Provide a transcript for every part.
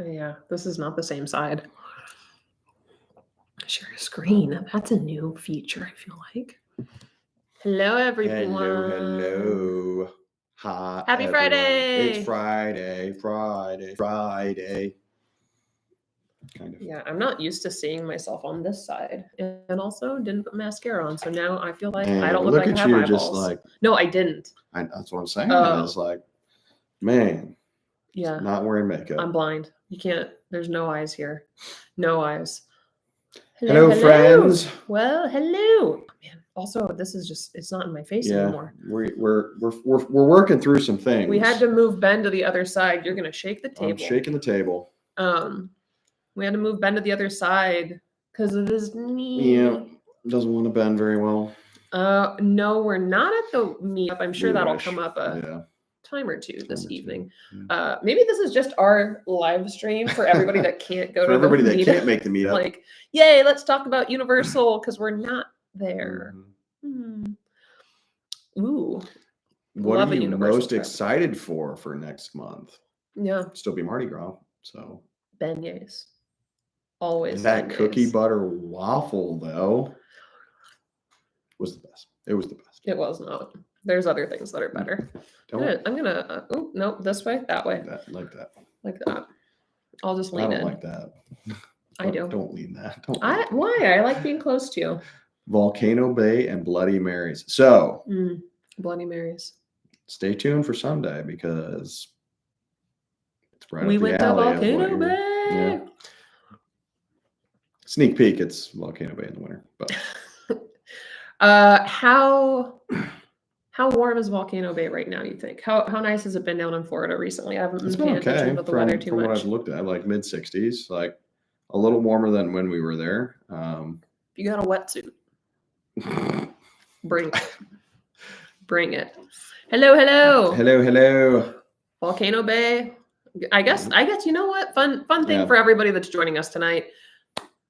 Yeah, this is not the same side. Share a screen. That's a new feature, I feel like. Hello, everyone. Hello. Hi, Happy everyone. Friday. It's Friday. Kind of. Yeah, I'm not used to seeing myself on this side, and also didn't put mascara on, so now I feel like I don't look like I at have you, eyeballs. just like No, I didn't. that's what I'm saying. Oh. It's like, man, Yeah, not wearing makeup. I'm blind. You can't. There's no eyes here. No eyes. Hello, friends. Well, hello. Man, also, this is just—it's not in my face anymore. We're working through some things. We had to move Ben to the other side. You're gonna shake the table. I'm shaking the table. We had to move Ben to the other side because of his knee. Yeah, doesn't want to bend very well. No, we're not at the meetup. I'm sure that'll come up a time or two this evening. Yeah. Maybe this is just our live stream for everybody that can't go to everybody the that meetup. can't make the meetup. Like, yay, let's talk about Universal because we're not there. Ooh. What are you most excited for next month? Yeah. Still be Mardi Gras, so. Beignets. Always. That cookie butter waffle, though, was the best. It was the best. It was not. There's other things that are better. I'm gonna. Oh no, this way, that way. Like that. Like that. I'll just lean in. I don't like that. I do. Don't lean that. Why? I like being close to you. Volcano Bay and Bloody Marys. So. Bloody Marys. Stay tuned for Sunday because it's right. We went to Volcano Bay. Yeah. Sneak peek, it's Volcano Bay in the winter. But how warm is Volcano Bay right now, you think? How nice has it been down in Florida recently? I haven't been paying attention to the weather too much. From what I've looked at, like mid-60s, like a little warmer than when we were there. You got a wetsuit. Bring it. Hello. Volcano Bay. I guess you know what? Fun thing for everybody that's joining us tonight.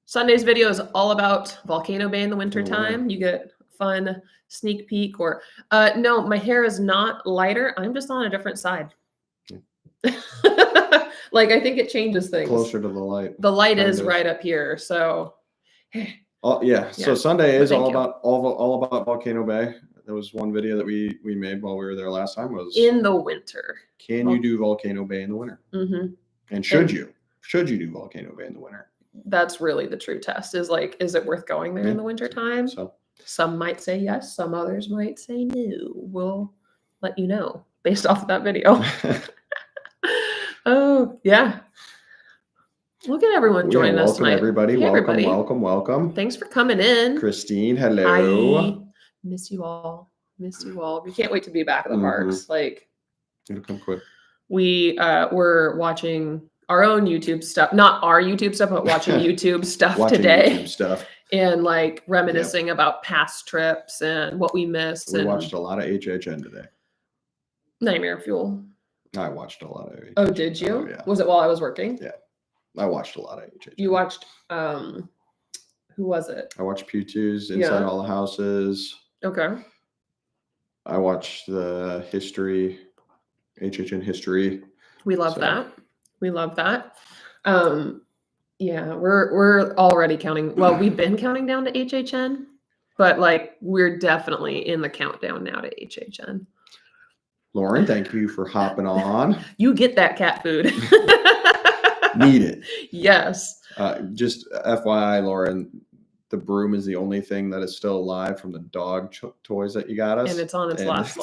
Sunday's video is all about Volcano Bay in the wintertime. You get fun sneak peek or no, my hair is not lighter. I'm just on a different side. Like I think it changes things. Closer to the light. The light is right up here. So yeah. So Sunday is all about Volcano Bay. There was one video that we made while we were there last time was in the winter. Can you do Volcano Bay in the winter? Mm-hmm. And should you do Volcano Bay in the winter? That's really the true test is it worth going there in the wintertime? So some might say yes, some others might say no. We'll let you know based off of that video. Oh, yeah. Look at everyone joining us tonight. Everybody. Hey, Welcome. Thanks for coming in. Christine, hello. Hi. Miss you all. We can't wait to be back at the parks. Like, it'll come quick. We were watching our own YouTube stuff, not our YouTube stuff, but watching YouTube stuff today. YouTube stuff. And like reminiscing about past trips and what we missed. We watched a lot of HHN today. Nightmare Fuel. I watched a lot of HHN. Oh, did you? Oh, yeah. Was it while I was working? Yeah. I watched a lot of HHN. You watched, who was it? I watched Pew2's Inside All the Houses. Okay. I watched the history, HHN history. We love that. Yeah, we're already counting. Well, we've been counting down to HHN, but like we're definitely in the countdown now to HHN. Lauren, thank you for hopping on. You get that cat food. Need it. Yes. Just FYI, Lauren, the broom is the only thing that is still alive from the dog toys that you got us. And it's on its last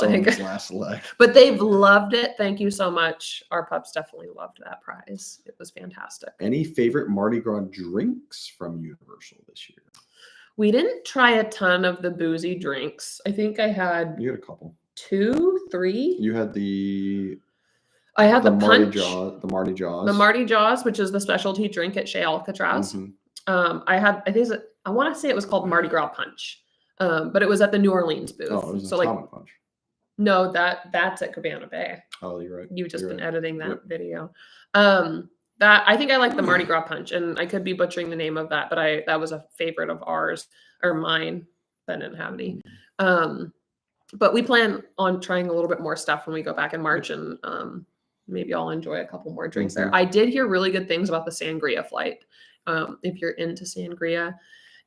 leg. But But they've loved it. Thank you so much. Our pups definitely loved that prize. It was fantastic. Any favorite Mardi Gras drinks from Universal this year? We didn't try a ton of the boozy drinks. I think I had... You had a couple. 2, 3. You had I had the punch. The Mardi Jaws, which is the specialty drink at Chez Alcatraz. I want to say it was called Mardi Gras Punch, but it was at the New Orleans booth. Oh, it was Atomic Punch. No, that's at Cabana Bay. Oh, you're right. You've just been editing that video. That I think I like the Mardi Gras Punch, and I could be butchering the name of that, but that was a favorite of ours or mine. I didn't have any. But we plan on trying a little bit more stuff when we go back in March and maybe I'll enjoy a couple more drinks there. I did hear really good things about the sangria flight. If you're into sangria,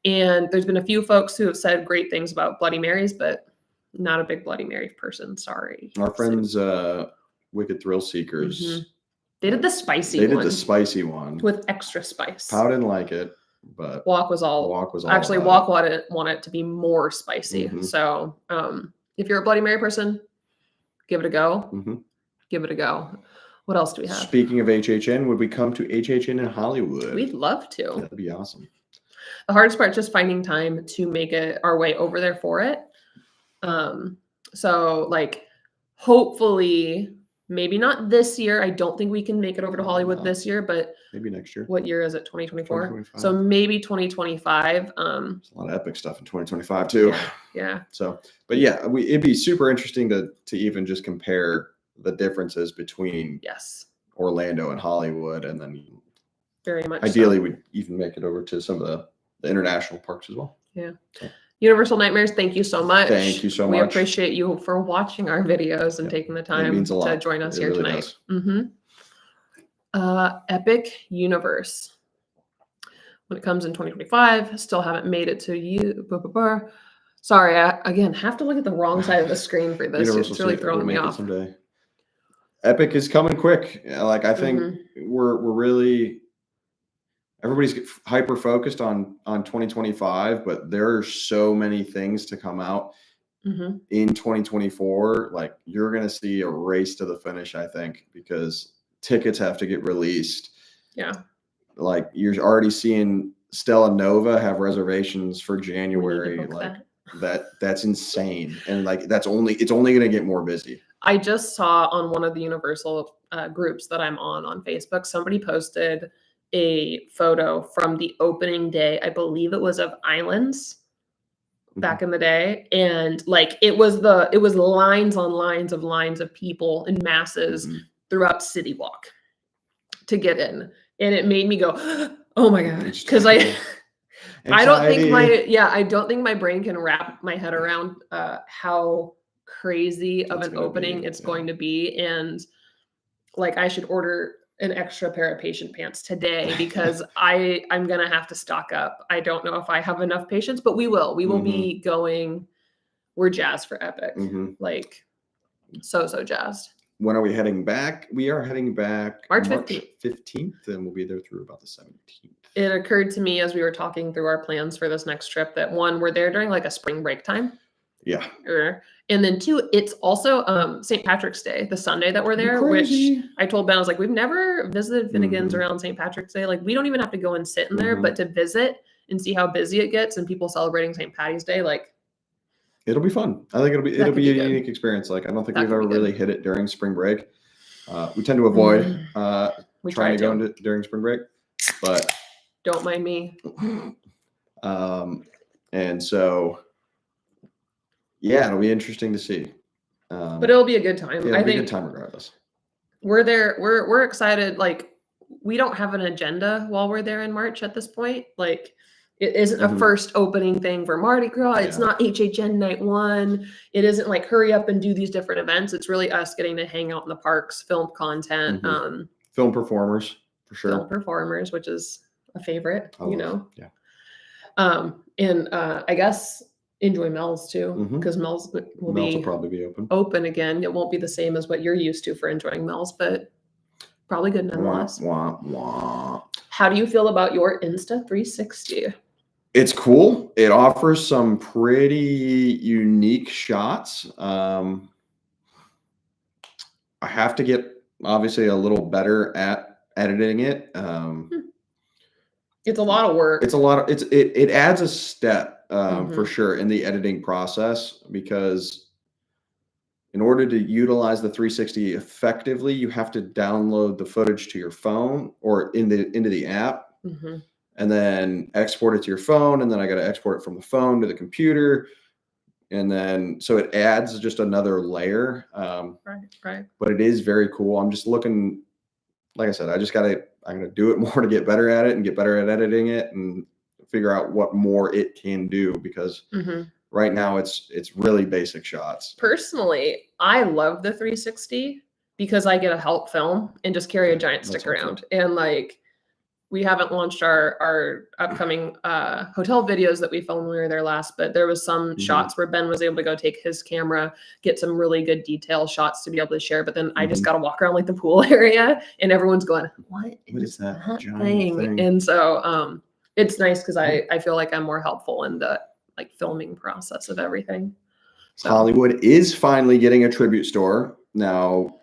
and there's been a few folks who have said great things about Bloody Marys, but not a big Bloody Mary person. Sorry. Our friends, Wicked Thrill Seekers. They did the spicy one. They did the spicy one with extra spice. Pow didn't like it, but Walk was all actually Walk wanted it to be more spicy. So if you're a Bloody Mary person, give it a go. Give it a go. What else do we have? Speaking of HHN, would we come to HHN in Hollywood? We'd love to. That'd be awesome. The hardest part is just finding time to make it our way over there for it. So like hopefully maybe not this year. I don't think we can make it over to Hollywood this year, but maybe next year. What year is it? 2024. So maybe 2025. There's a lot of epic stuff in 2025 too. Yeah. So, but yeah, it'd be super interesting to even just compare the differences between Orlando and Hollywood, and then very much ideally we'd even make it over to some of the international parks as well. Yeah. So. Universal Nightmares, thank you so much. Thank you so much. We appreciate you for watching our videos and taking the time to join us here tonight. Epic Universe. When it comes in 2025, still haven't made it to you. Sorry, I again have to look at the wrong side of the screen for this. It's really throwing me off. Someday. Epic is coming quick. Like I think we're really. Everybody's hyper focused on 2025, but there are so many things to come out in 2024. Like you're going to see a race to the finish, I think, because tickets have to get released. Yeah. Like you're already seeing Stella Nova have reservations for January. Like that's insane. And like it's only going to get more busy. I just saw on one of the Universal groups that I'm on Facebook, somebody posted a photo from the opening day. I believe it was of Islands back in the day. And like, it was lines on lines of people in masses throughout City Walk to get in. And it made me go, oh my gosh. Cause I don't think my brain can wrap my head around how crazy of an opening it's going to be. And like, I should order an extra pair of patient pants today because I'm going to have to stock up. I don't know if I have enough patience, but we will be going. We're jazzed for Epic. Like so jazzed. When are we heading back? We are heading back March 15th, and we'll be there through about the 17th. It occurred to me as we were talking through our plans for this next trip that one, we're there during like a spring break time. Yeah. And then two, it's also St. Patrick's Day, the Sunday that we're there, which I told Ben, I was like, we've never visited Finnegan's around St. Patrick's Day. Like, we don't even have to go and sit in there, but to visit and see how busy it gets and people celebrating St. Patty's Day, like. It'll be fun. I think it'll be a unique experience. Like, I don't think we've ever really hit it during spring break. We tend to avoid trying to go into during spring break, but. Don't mind me. And so. Yeah, it'll be interesting to see. But it'll be a good time. Yeah, it'll be a good time regardless. We're there. We're excited. Like, we don't have an agenda while we're there in March at this point. Like, it isn't a first opening thing for Mardi Gras. It's not HHN night one. It isn't like hurry up and do these different events. It's really us getting to hang out in the parks, film content, film performers for sure. Film performers, which is a favorite, Yeah. And I guess. Enjoy Mel's too, because Mel's will probably be open again. It won't be the same as what you're used to for enjoying Mel's, but probably good nonetheless. How do you feel about your Insta 360? It's cool. It offers some pretty unique shots. I have to get obviously a little better at editing it. It's a lot of work. It adds a step. For sure in the editing process, because in order to utilize the 360 effectively, you have to download the footage to your phone or into the app and then export it to your phone. And then I got to export it from the phone to the computer. And then, so it adds just another layer. Right. But it is very cool. I'm just looking, like I said, I'm going to do it more to get better at it and get better at editing it and figure out what more it can do, because right now it's really basic shots. Personally, I love the 360. because I get to help film and just carry a giant stick around. And like, we haven't launched our upcoming hotel videos that we filmed when we were there last, but there was some shots where Ben was able to go take his camera, get some really good detail shots to be able to share. But then I just got to walk around like the pool area, and everyone's going, what is that thing? And so it's nice because I feel like I'm more helpful in the like filming process of everything. So. Hollywood is finally getting a tribute store. Now,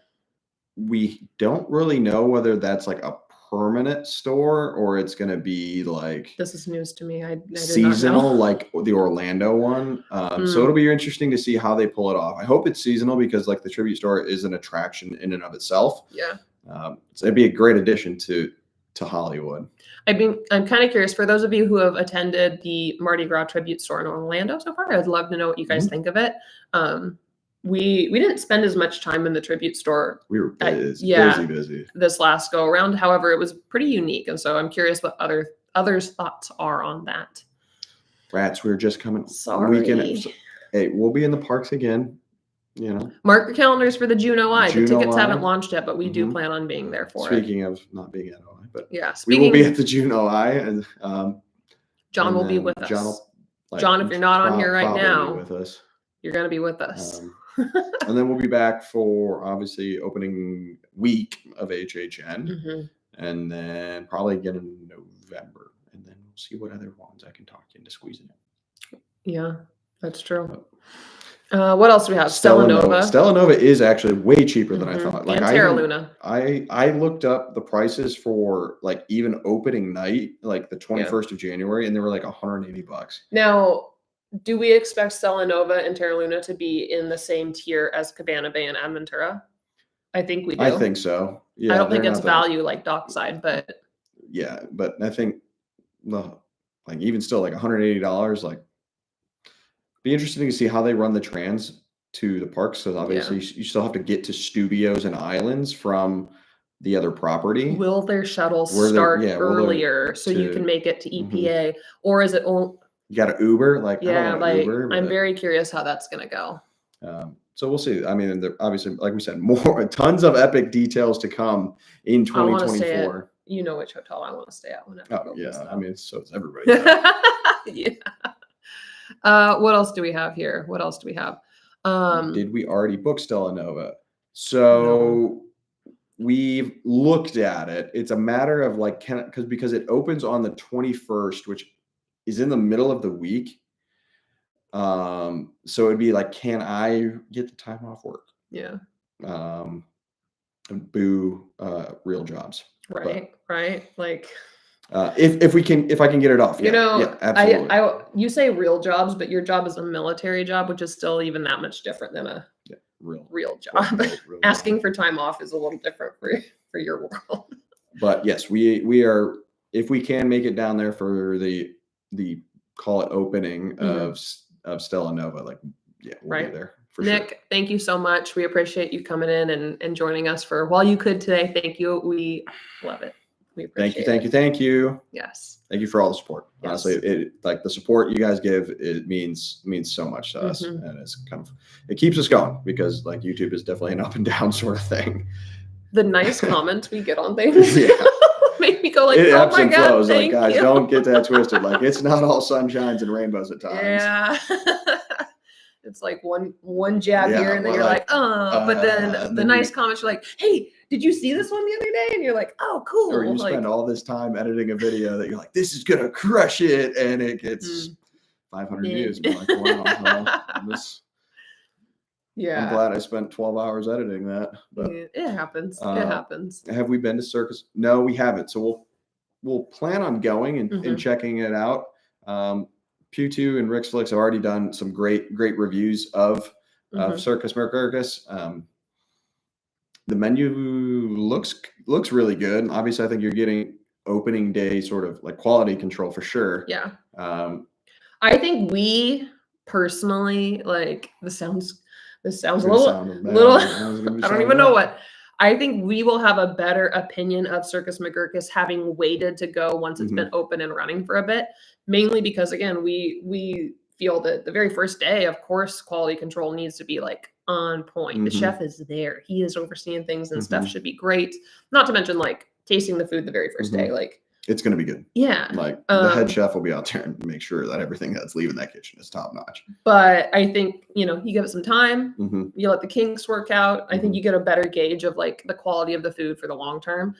we don't really know whether that's like a permanent store or it's going to be like, this is news to me. I seasonal, like the Orlando one. So it'll be interesting to see how they pull it off. I hope it's seasonal because like the tribute store is an attraction in and of itself. Yeah. So it'd be a great addition to Hollywood. I'm kind of curious for those of you who have attended the Mardi Gras tribute store in Orlando so far. I'd love to know what you guys think of it. We didn't spend as much time in the tribute store. We were busy this last go around. However, it was pretty unique, and so I'm curious what others' thoughts are on that. Rats, we were just coming. Sorry. Weekend. Hey, we'll be in the parks again. You know, mark your calendars for the June OI. The tickets haven't launched yet, but we do plan on being there for it. Speaking of not being at OI, but yeah, we will be at the June OI, and John will be with us. John, if you're not on here right now, with us. You're gonna be with us. And then we'll be back for obviously opening week of HHN, and then probably again in November, and then we'll see what other ones I can talk you into squeezing it. Yeah, that's true. What else do we have? Stella Nova. Stella Nova is actually way cheaper than I thought. Like, and Terra Luna. I looked up the prices for like even opening night, like the 21st of January, and they were like $180. Now, do we expect Stella Nova and Terra Luna to be in the same tier as Cabana Bay and Aventura? I think we do. I think so. Yeah, I don't think it's value like Dockside, but yeah, but I think like even still like $180, like be interesting to see how they run the trans to the parks. So obviously you still have to get to studios and islands from the other property. Will their shuttles start earlier so you can make it to EPA, or is it only? You got to Uber, like Uber, I'm very curious how that's gonna go. So we'll see. I mean, obviously, like we said, tons of epic details to come in 2024. You know which hotel I want to stay at whenever. Oh yeah, I mean, so it's everybody. Yeah. What else do we have here? What else do we have? Did we already book Stella Nova? So we've looked at it. It's a matter of like, because it opens on the 21st, which is in the middle of the week. So it'd be like, can I get the time off work? Yeah. Boo, real jobs. Right. Right. Like, if I can get it off, absolutely. You say real jobs, but your job is a military job, which is still even that much different than a real job. Real Asking for time off is a little different for your world. But yes, we are, if we can make it down there for the call it opening of Stella Nova, like we'll be there for Nick, sure. Thank you so much. We appreciate you coming in and joining us for while you could today. Thank you. We love it. We appreciate Thank you. Yes. Thank you for all the support. Yes. Honestly, it like the support you guys give, it means so much to us, and it's it keeps us going because like YouTube is definitely an up and down sort of thing. The nice comments we get on things. Make me go like, it oh ebbs my and God, flows. Like, guys, you. Don't get that twisted. Like, it's not all sunshines and rainbows at times. Yeah. It's like one jab here, and then you're like, oh. But then the nice comments are like, hey, did you see this one the other day? And you're like, oh, cool. Or you spend all this time editing a video that you're like, this is gonna crush it, and it gets 500 views. And you're like, wow. I'm glad I spent 12 hours editing that. But it happens. It happens. Have we been to Circus? No, we haven't. So we'll plan on going and checking it out. Pew2 and Rick's Flicks have already done some great reviews of Circus Mercurcus. The menu looks really good. Obviously, I think you're getting opening day sort of like quality control for sure. Yeah. I think we personally like this sounds a little I don't even know what. I think we will have a better opinion of Circus McGurkus having waited to go once it's been open and running for a bit, mainly because again, we feel that the very first day, of course, quality control needs to be like on point. The chef is there. He is overseeing things and stuff should be great. Not to mention like tasting the food the very first day. Like it's going to be good. Yeah. Like the head chef will be out there and make sure that everything that's leaving that kitchen is top notch. But I think, you know, you give it some time, you let the kinks work out. I think you get a better gauge of like the quality of the food for the long term.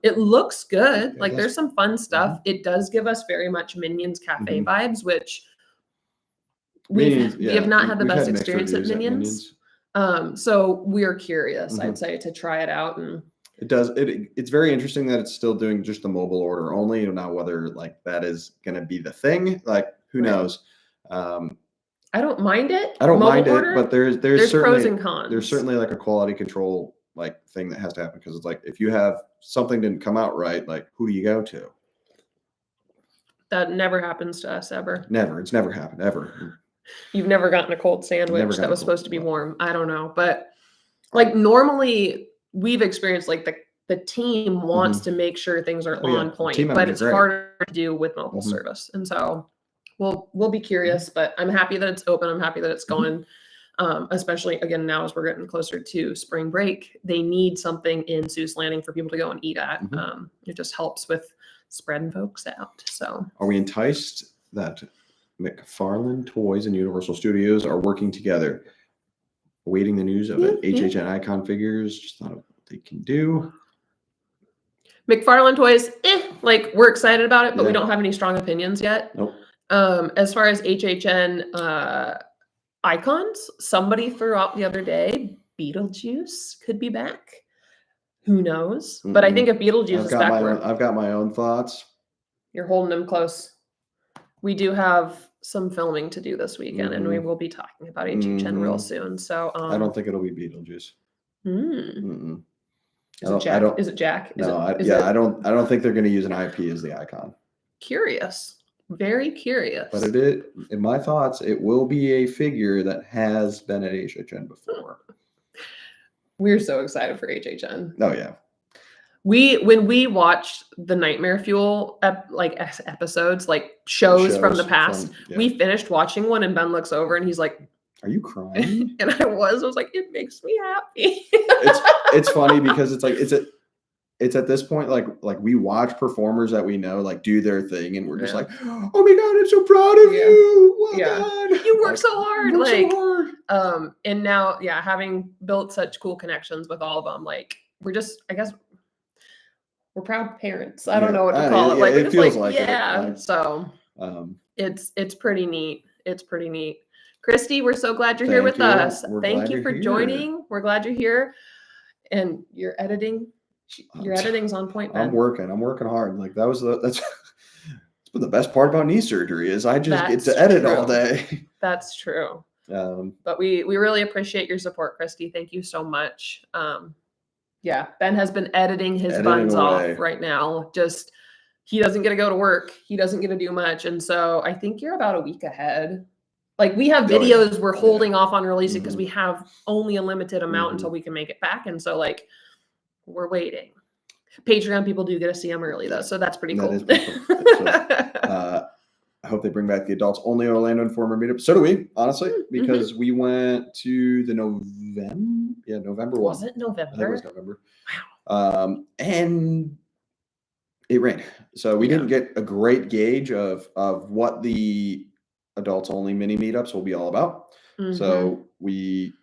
It looks good. Like there's some fun stuff. It does give us very much Minions Cafe vibes, which we have not had the best experience at Minions. So we're curious, I'd say, to try it out. And it does. It's very interesting that it's still doing just the mobile order only. Now, whether like that is going to be the thing, like who knows? I don't mind it. I don't mind it, but there's certainly pros and cons. There's certainly like a quality control like thing that has to happen, because it's like if you have something didn't come out right, like who do you go to? That never happens to us ever. Never. It's never happened ever. You've never gotten a cold sandwich that was supposed to be warm. I don't know, but like normally we've experienced like the team wants to make sure things are on point, but it's harder to do with mobile service. And so we'll be curious, but I'm happy that it's open. I'm happy that it's going, especially again, now as we're getting closer to spring break, they need something in Seuss Landing for people to go and eat at. It just helps with spreading folks out. So are we enticed that McFarlane Toys and Universal Studios are working together, awaiting the news of HHN icon figures? Just thought of what they can do. McFarlane Toys, like we're excited about it, but we don't have any strong opinions yet. Nope. As far as HHN icons, somebody threw out the other day, Beetlejuice could be back. Who knows? But I think if Beetlejuice is back, I've got my own thoughts. You're holding them close. We do have some filming to do this weekend, and we will be talking about HHN real soon. So I don't think it'll be Beetlejuice. Is it Jack? Is it Jack? No, I don't think they're going to use an IP as the icon. Curious, very curious. But in my thoughts, it will be a figure that has been at HHN before. We're so excited for HHN. Oh yeah. When we watched the Nightmare Fuel episodes, like shows from the past, we finished watching one and Ben looks over and he's like, "Are you crying?" And I was like, "It makes me happy." it's funny because it's like it's at this point like we watch performers that we know like do their thing and we're just like, "Oh my God, I'm so proud of you. Well done. You work so hard." And now having built such cool connections with all of them, like we're just, I guess, we're proud parents. I don't know what to call it. Like it feels like it. So it's pretty neat. It's pretty neat. Christy, we're so glad you're here with us. Thank you for joining. We're glad you're here. And your editing, editing's on point, Ben. I'm working hard. Like that's been the best part about knee surgery is I just get to edit all day. That's true. But we really appreciate your support, Christy. Thank you so much. Ben has been editing his buns off right now. Just, he doesn't get to go to work. He doesn't get to do much. And so I think you're about a week ahead. Like we have videos we're holding off on releasing because we have only a limited amount until we can make it back. And so like we're waiting. Patreon people do get to see them early though. So that's pretty cool. That is pretty cool. I hope they bring back the adults only Orlando Informer meetup. So do we, honestly, because we went to the November was it November? I think it was November. Wow. And it rained, so we didn't get a great gauge of what the adults only mini meetups will be all about. So we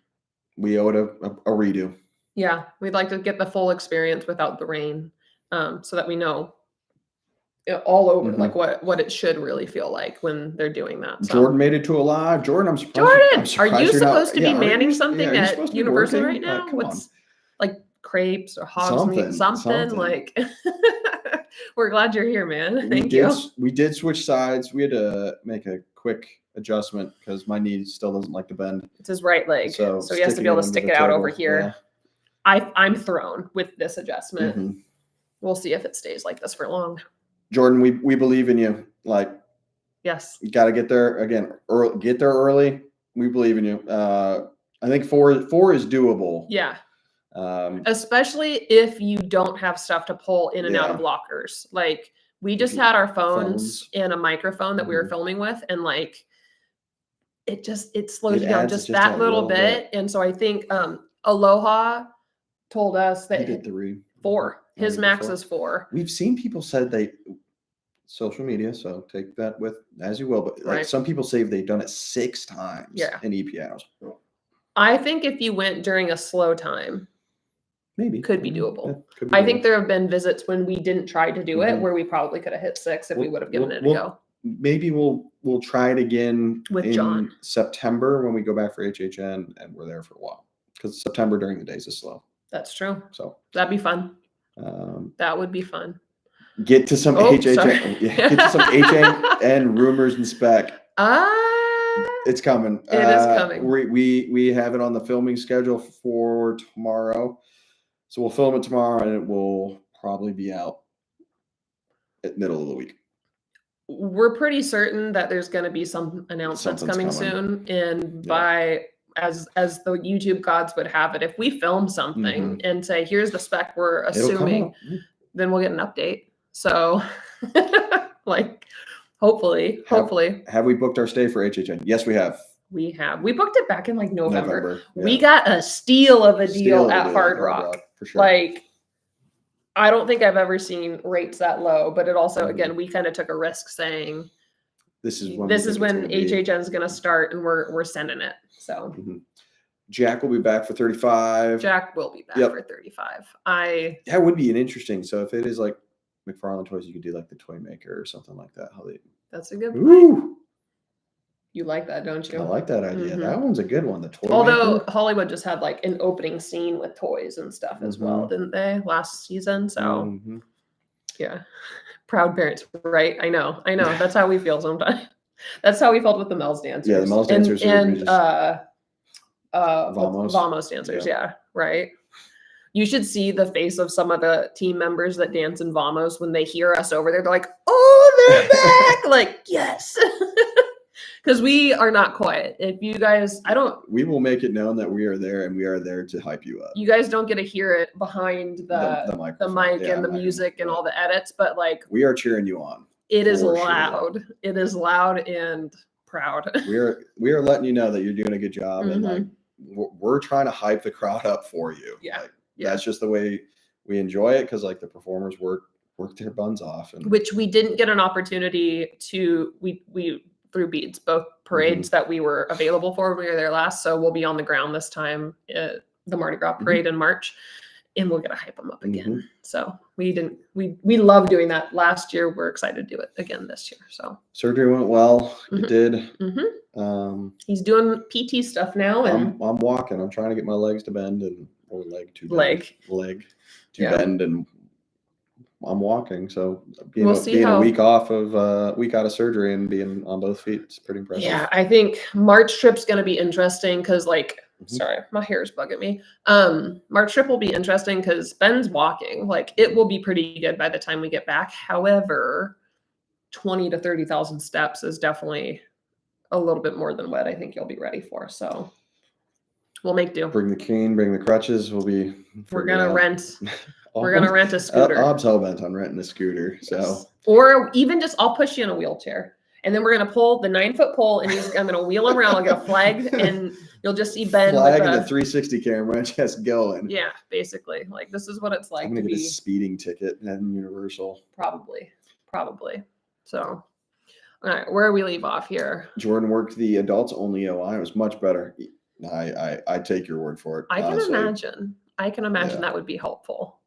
owe it a redo. Yeah, we'd like to get the full experience without the rain, so that we know all over like what it should really feel like when they're doing that. So. Jordan made it to a live. Jordan, I'm surprised. Jordan, are you supposed to be manning something at Universal right now? What's like crepes or hogs meat, something like? We're glad you're here, man. Thank you. We did switch sides. We had to make a quick adjustment because my knee still doesn't like to bend. It's his right leg, so he has to be able to stick it out over here. I'm thrown with this adjustment. We'll see if it stays like this for long. Jordan, we believe in you. Like, yes, you got to get there again. Get there early. We believe in you. I think four is doable. Yeah. Especially if you don't have stuff to pull in and out of lockers. Like we just had our phones and a microphone that we were filming with, and like it slows It you down adds just just that that little little bit. And so I think Aloha told us He that did 3. 4. His he did max 4. is 4. We've seen people said social media, so take that with as you will, but like Right. some people say they've done it 6 times Yeah. in EPOs. I think if you went during a slow time, Maybe could be doable. Yeah, could be I doable. think there have been visits when we didn't try to do it Mhm. where we probably could have hit 6 if we would have given it a we'll- go. Maybe we'll try it again With in John. September when we go back for HHN and we're there for a while, because September during the days is slow. That's true. So That'd be fun. um, That would be fun. get to some HHN, get to some HHN rumors and spec. It's coming. It is coming. We have it on the filming schedule for tomorrow, so we'll film it tomorrow, and it will probably be out at middle of the week. We're pretty certain that there's going to be some announcements coming soon, and by as the YouTube gods would have it, if we film something and say here's the spec we're assuming, then we'll get an update. So like hopefully have we booked our stay for HHN? Yes, we have. We booked it back in like November. Yeah. We got a steal of a deal at Hard Rock for sure. Like I don't think I've ever seen rates that low, but it also, again, we kind of took a risk saying this is when HHN is going to start, and we're sending it. So Jack will be back for 35. Jack will be back for 35. That would be an interesting. So if it is like McFarlane Toys, you could do like the Toy Maker or something like that. That's a good point. You like that, don't you? I like that idea. That one's a good one. The Toy Although Maker. Hollywood just had like an opening scene with toys and stuff as well, didn't they, last season? So yeah, proud parents, right? I know. That's how we feel sometimes. That's how we felt with the Mel's dancers. Yeah, the Mel's dancers and Vamos dancers. Yeah, right. You should see the face of some of the team members that dance in Vamos when they hear us over there. They're like, "Oh, they're back!" Like, yes. Because we are not quiet. If you guys, we will make it known that we are there, and we are there to hype you up. You guys don't get to hear it behind the mic and the music and all the edits, but like we are cheering you on. It is loud. Sure. It is loud and proud. We are letting you know that you're doing a good job, and like we're trying to hype the crowd up for you. Yeah, that's just the way we enjoy it, because like the performers work their buns off, and which we didn't get an opportunity to. We through beads, both parades that we were available for when we were there last. So we'll be on the ground this time, the Mardi Gras parade in March, and we're going to hype them up again. So we love doing that last year. We're excited to do it again this year. So surgery went well. It did. He's doing PT stuff now. And I'm walking. I'm trying to get my legs to bend or leg to bend, and I'm walking, so being a week out of surgery and being on both feet is pretty impressive. Yeah, I think March trip's going to be interesting because, like, sorry, my hair is bugging me. March trip will be interesting because Ben's walking. Like, it will be pretty good by the time we get back. However, 20 to 30,000 steps is definitely a little bit more than what I think you'll be ready for. So we'll make do. Bring the cane, bring the crutches. We're going to rent. We're going to rent a scooter. Ob's hellbent on renting a scooter. So, yes. Or even just, I'll push you in a wheelchair, and then we're going to pull the 9-foot pole, and I'm going to wheel him around. I'll get a flag, and you'll just see Ben flag with and a 360 camera just going. Yeah, basically. Like, this is what it's like. I'm going to get a speeding ticket and Universal. Probably. So, all right, where do we leave off here? Jordan worked the adults only OI. It was much better. I take your word for it. I can imagine. That would be helpful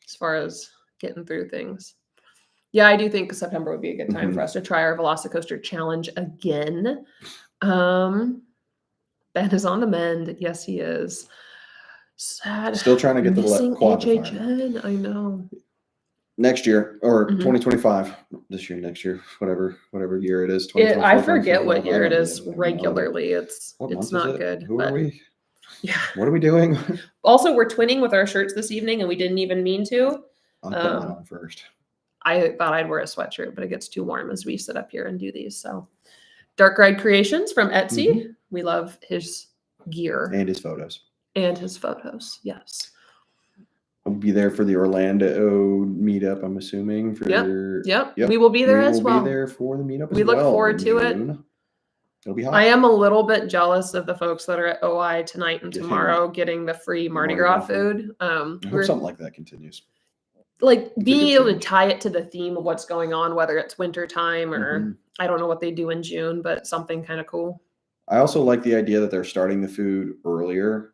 as far as getting through things. Yeah, I do think September would be a good time for us to try our Velocicoaster challenge again. Ben is on the mend. Yes, he is. Sad. Still trying to get the HHN. I know. Next year or 2025. This year, next year, whatever year it is. I forget what year it is regularly. It's not good. Who are we? Yeah. What are we doing? Also, we're twinning with our shirts this evening, and we didn't even mean to. I'm putting mine on first. I thought I'd wear a sweatshirt, but it gets too warm as we sit up here and do these. So, Dark Ride Creations from Etsy. We love his gear and his photos. Yes. I'll be there for the Orlando meetup, I'm assuming. Yep. We will be there as well. We'll be there for the meetup as well. We look forward to it. It'll be hot. I am a little bit jealous of the folks that are at OI tonight and Getting tomorrow getting the free Mardi Gras food. I hope something like that continues. Like It's a being good able to change. tie it to the theme of what's going on, whether it's winter time or I don't know what they do in June, but something kind of cool. I also like the idea that they're starting the food earlier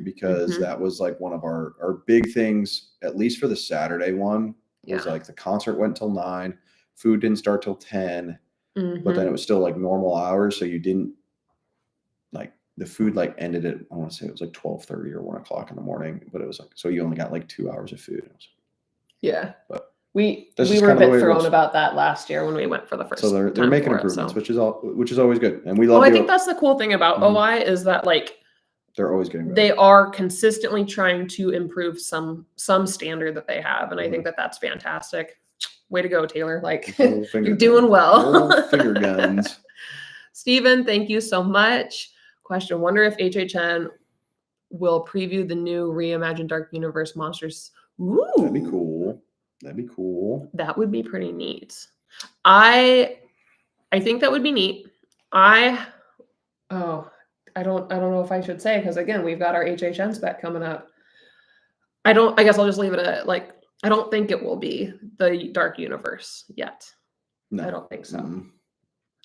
because that was like one of our big things, at least for the Saturday one, was like the concert went till 9, food didn't start till 10, but then it was still like normal hours. So you didn't like the food like ended at, I want to say it was like 12:30 or 1 o'clock in the morning, but it was like, so you only got like 2 hours of food. Yeah. But we were a bit thrown about that last year when we went for the first. So they're making improvements, which is always good, and we love. Well, I think that's the cool thing about OI is that like they're always getting better. They are consistently trying to improve some standard that they have, and I think that's fantastic. Way to go, Taylor! Like you're doing well. Finger guns. Stephen, thank you so much. Question: wonder if HHN will preview the new reimagined Dark Universe monsters. Ooh. That'd be cool. That'd be cool. That would be pretty neat. I think that would be neat. I don't know if I should say, because again, we've got our HHN spec coming up. I guess I'll just leave it at like, I don't think it will be the Dark Universe yet. No. I don't think so.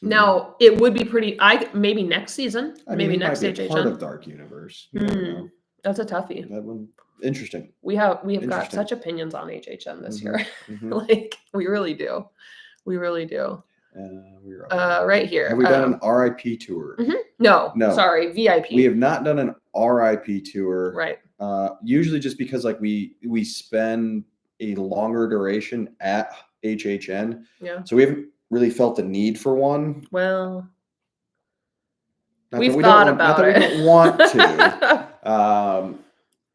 Now it would be pretty, maybe next season, maybe next HHN. Part of Dark Universe. That's a toughie. That one. Interesting. We have got such opinions on HHN this year. Like we really do. We really do. Right here. Have we done an RIP tour? No. Sorry, VIP. We have not done an RIP tour. Right. Usually just because like we spend a longer duration at HHN. Yeah. So we haven't really felt the need for one. Well, we've thought about it. Not that we don't want to.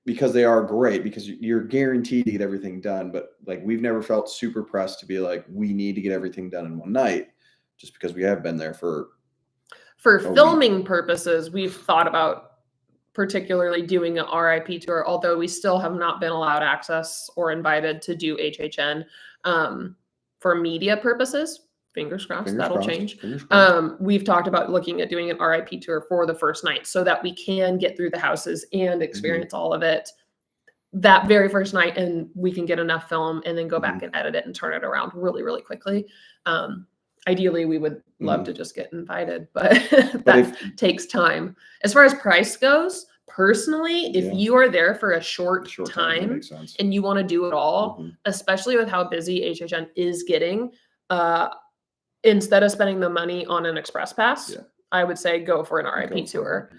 Because they are great, because you're guaranteed to get everything done. But like, we've never felt super pressed to be like, we need to get everything done in one night, just because we have been there for filming purposes. We've thought about particularly doing an RIP tour, although we still have not been allowed access or invited to do HHN for media purposes. Fingers crossed, that'll change. We've talked about looking at doing an RIP tour for the first night so that we can get through the houses and experience all of it that very first night, and we can get enough film and then go back and edit it and turn it around really, really quickly. Ideally, we would love to just get invited, but that takes time. As far as price goes, personally, if you are there for a short time and you want to do it all, especially with how busy HHN is getting, instead of spending the money on an express pass, I would say go for an RIP tour.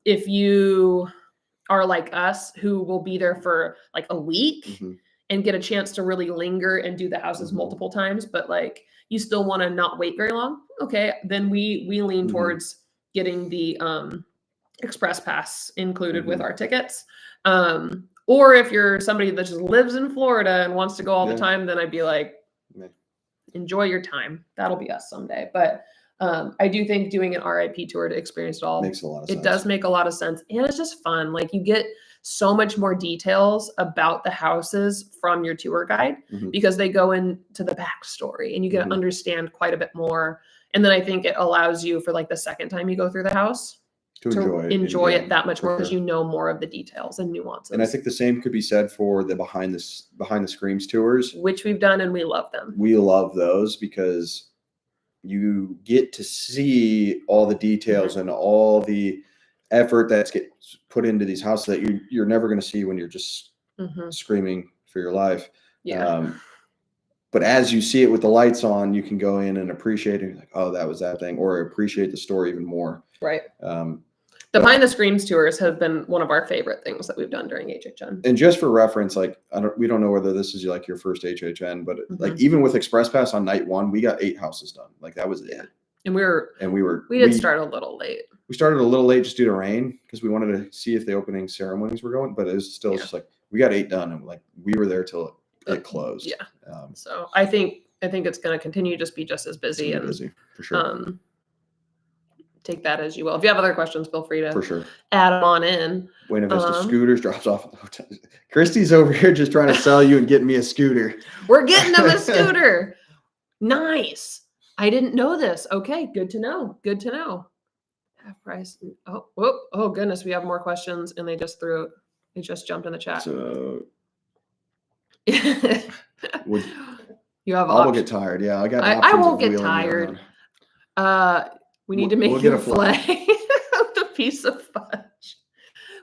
If you are like us, who will be there for like a week and get a chance to really linger and do the houses multiple times, but like you still want to not wait very long, okay, then we lean towards getting the express pass included with our tickets. Or if you're somebody that just lives in Florida and wants to go all the time, then I'd be like, enjoy your time. That'll be us someday. But I do think doing an RIP tour to experience it all makes a lot of sense. It does make a lot of sense. And it's just fun. Like you get so much more details about the houses from your tour guide because they go into the backstory and you get to understand quite a bit more. And then I think it allows you for like the second time you go through the house to enjoy it that much more because you know more of the details and nuances. And I think the same could be said for the behind the screens tours, which we've done and we love them. We love those because you get to see all the details and all the effort that's gets put into these houses that you're never going to see when you're just screaming for your life. But as you see it with the lights on, you can go in and appreciate it. Like, oh, that was that thing, or appreciate the story even more. Right. The behind the screens tours have been one of our favorite things that we've done during HHN. And just for reference, like we don't know whether this is like your first HHN, but like even with Express Pass on night 1, we got 8 houses done. Like that was it. And we did start a little late. We started a little late just due to rain because we wanted to see if the opening ceremonies were going, but it was still just like we got 8 done and like we were there till it closed. Yeah. So I think it's going to continue to just be just as busy and busy for sure. Take that as you will. If you have other questions, feel free to for sure add them on in. Buena Vista Scooters drops off at the hotel. Christy's over here just trying to sell you and get me a scooter. We're getting them a scooter. Nice. I didn't know this. Okay, good to know. Good to know. Half price. Oh, whoop. Oh goodness, we have more questions, and they just jumped in the chat. So you have. I will get tired. Yeah, I got. I won't get tired. We need to make you a flag with a piece of fudge.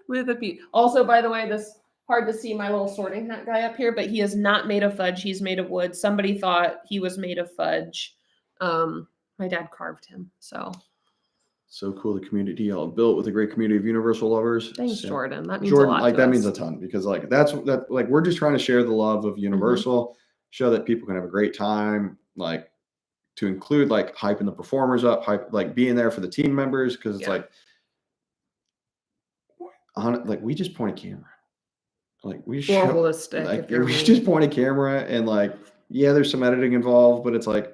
With a piece. Also, by the way, this hard to see my little sorting hat guy up here, but he is not made of fudge. He's made of wood. Somebody thought he was made of fudge. My dad carved him. So cool, the community y'all built with a great community of Universal lovers. Thanks, Jordan. That means a lot. Like that means a ton, because like like we're just trying to share the love of Universal, show that people can have a great time, like to include like hyping the performers up, like being there for the team members, because it's like we just point a camera, like we just point a camera, and like there's some editing involved, but it's like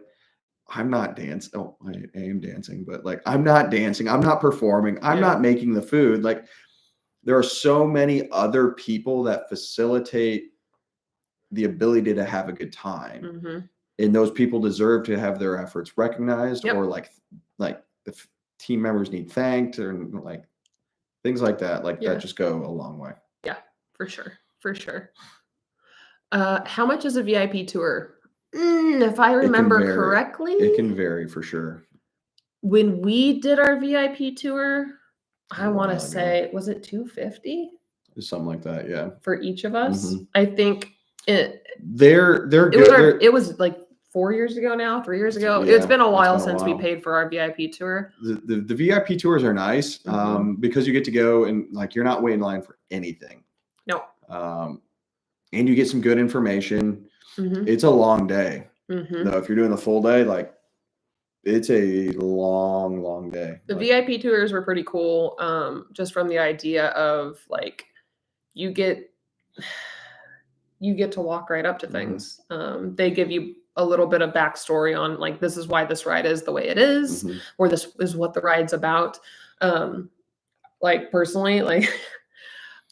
I'm not dancing. Oh, I am dancing, but like I'm not dancing. I'm not performing. I'm not making the food. Like there are so many other people that facilitate the ability to have a good time, and those people deserve to have their efforts recognized, or like the team members need thanked, or like things like that. Like that just go a long way. Yeah, for sure, for sure. How much is a VIP tour? If I remember correctly, it can vary for sure. When we did our VIP tour, I want to say, was it $250? Something like that, yeah. For each of us, I think they're good. It was like 4 years ago now, 3 years ago. It's been a while since we paid for our VIP tour. The VIP tours are nice because you get to go and like you're not waiting in line for anything. No. And you get some good information. It's a long day. Though if you're doing the full day, like it's a long day. The VIP tours were pretty cool. Just from the idea of like you get to walk right up to things. They give you a little bit of backstory on like this is why this ride is the way it is, or this is what the ride's about. Like personally, like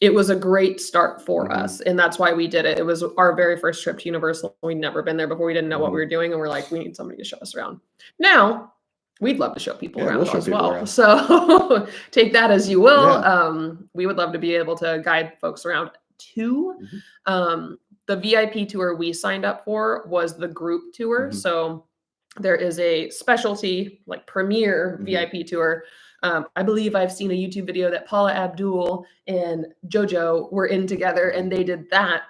it was a great start for us, and that's why we did it. It was our very first trip to Universal. We'd never been there before. We didn't know what we were doing, and we're like, we need somebody to show us around. Now, we'd love to show people around as well. So take that as you will. We would love to be able to guide folks around too. The VIP tour we signed up for was the group tour. So there is a specialty, like premier VIP tour. I believe I've seen a YouTube video that Paula Abdul and JoJo were in together, and they did that,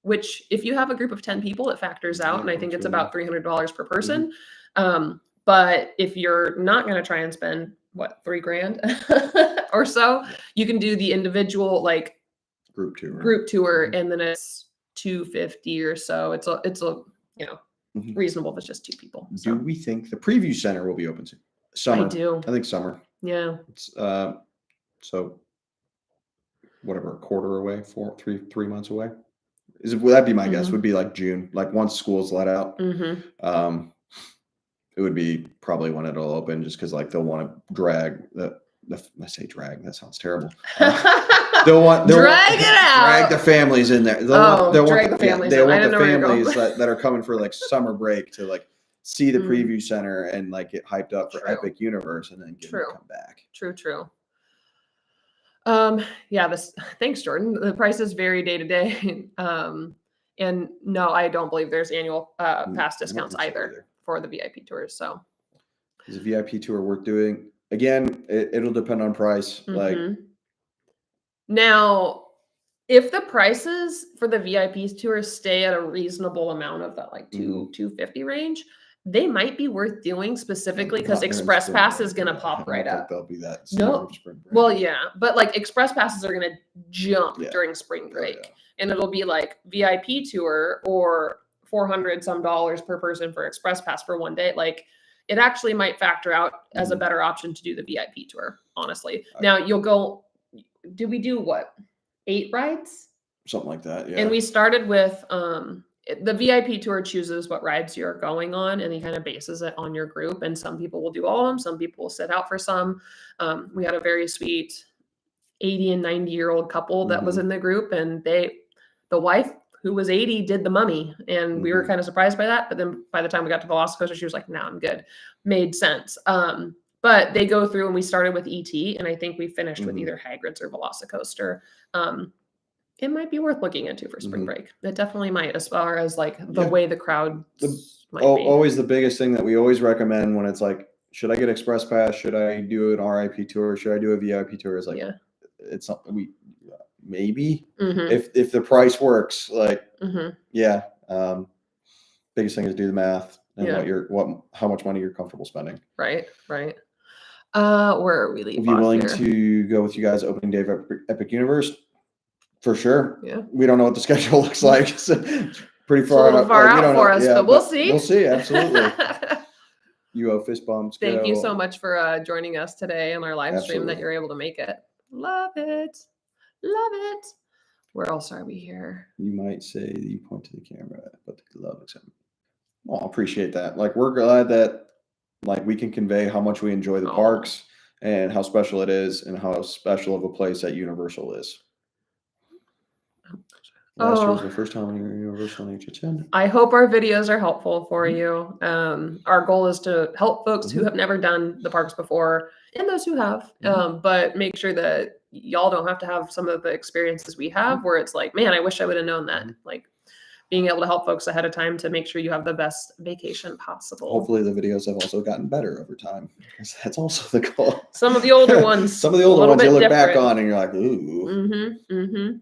which if you have a group of 10 people, it factors out. And I think it's about $300 per person. But if you're not going to try and spend $3,000 or so, you can do the individual like group tour, and then it's $250 or so. It's a reasonable if it's just 2 people. So. Do we think the preview center will be open soon? Summer. I do. I think summer. Yeah. It's so whatever, a quarter away, 3 months away. That'd be my guess, would be like June, like once school's let out. It would be probably when it'll open, just because like they'll want to drag I say drag, that sounds terrible. They'll drag it out. Drag the families in there. They'll want the families that are coming for like summer break to like see the preview center and like get hyped up for Epic Universe, and then get them to come back. True. Thanks, Jordan. The prices vary day to day. And no, I don't believe there's annual pass discounts either for the VIP tours. So is a VIP tour worth doing? Again, it'll depend on price. Like now, if the prices for the VIP tours stay at a reasonable amount of that like $250 range, they might be worth doing specifically because Express Pass is going to pop right up. They'll be that. Well, yeah, but like Express Passes are going to jump during spring break, and it'll be like VIP tour or $400 some per person for Express Pass for one day. Like it actually might factor out as a better option to do the VIP tour. Honestly, now you'll go. Did we do 8 rides? Something like that. Yeah. And we started with the VIP tour chooses what rides you're going on, and he kind of bases it on your group. And some people will do all of them. Some people will sit out for some. We had a very sweet 80 and 90-year-old couple that was in the group, and the wife who was 80 did the mummy, and we were kind of surprised by that. But then by the time we got to Velocicoaster, she was like, "No, I'm good." Made sense. But they go through, and we started with ET, and I think we finished with either Hagrid's or Velocicoaster. It might be worth looking into for spring break. It definitely might, as far as like the way the crowd might be. Always the biggest thing that we always recommend when it's like, should I get express pass? Should I do an RIP tour? Should I do a VIP tour? Is like, it's something we maybe if the price works, like biggest thing is do the math and how much money you're comfortable spending. Right. Where are we leaving? If you're willing to go with you guys opening day of Epic Universe, for sure. Yeah. We don't know what the schedule looks like. So pretty far, out for us, but we'll see. We'll see. Absolutely. You owe fist bumps. Thank you so much for joining us today on our live stream that you're able to make it. Love it. Love it. Where else are we here? You might say that you point to the camera, but the glove looks at me. Well, I appreciate that. Like, we're glad that like we can convey how much we enjoy the parks and how special it is and how special of a place that Universal is. Last year was the first time we were Universal in HHN. I hope our videos are helpful for you. Our goal is to help folks who have never done the parks before and those who have, but make sure that y'all don't have to have some of the experiences we have where it's like, man, I wish I would have known that. Like being able to help folks ahead of time to make sure you have the best vacation possible. Hopefully the videos have also gotten better over time, because that's also the goal. Some of the older ones. You look back on and you're like, ooh.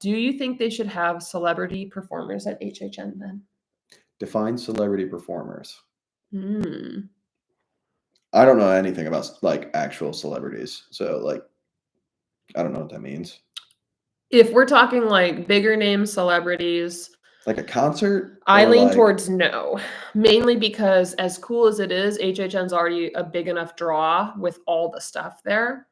Do you think they should have celebrity performers at HHN then? Define celebrity performers. I don't know anything about like actual celebrities. So like, I don't know what that means. If we're talking like bigger name celebrities, like a concert, I lean towards no, mainly because as cool as it is, HHN's already a big enough draw with all the stuff there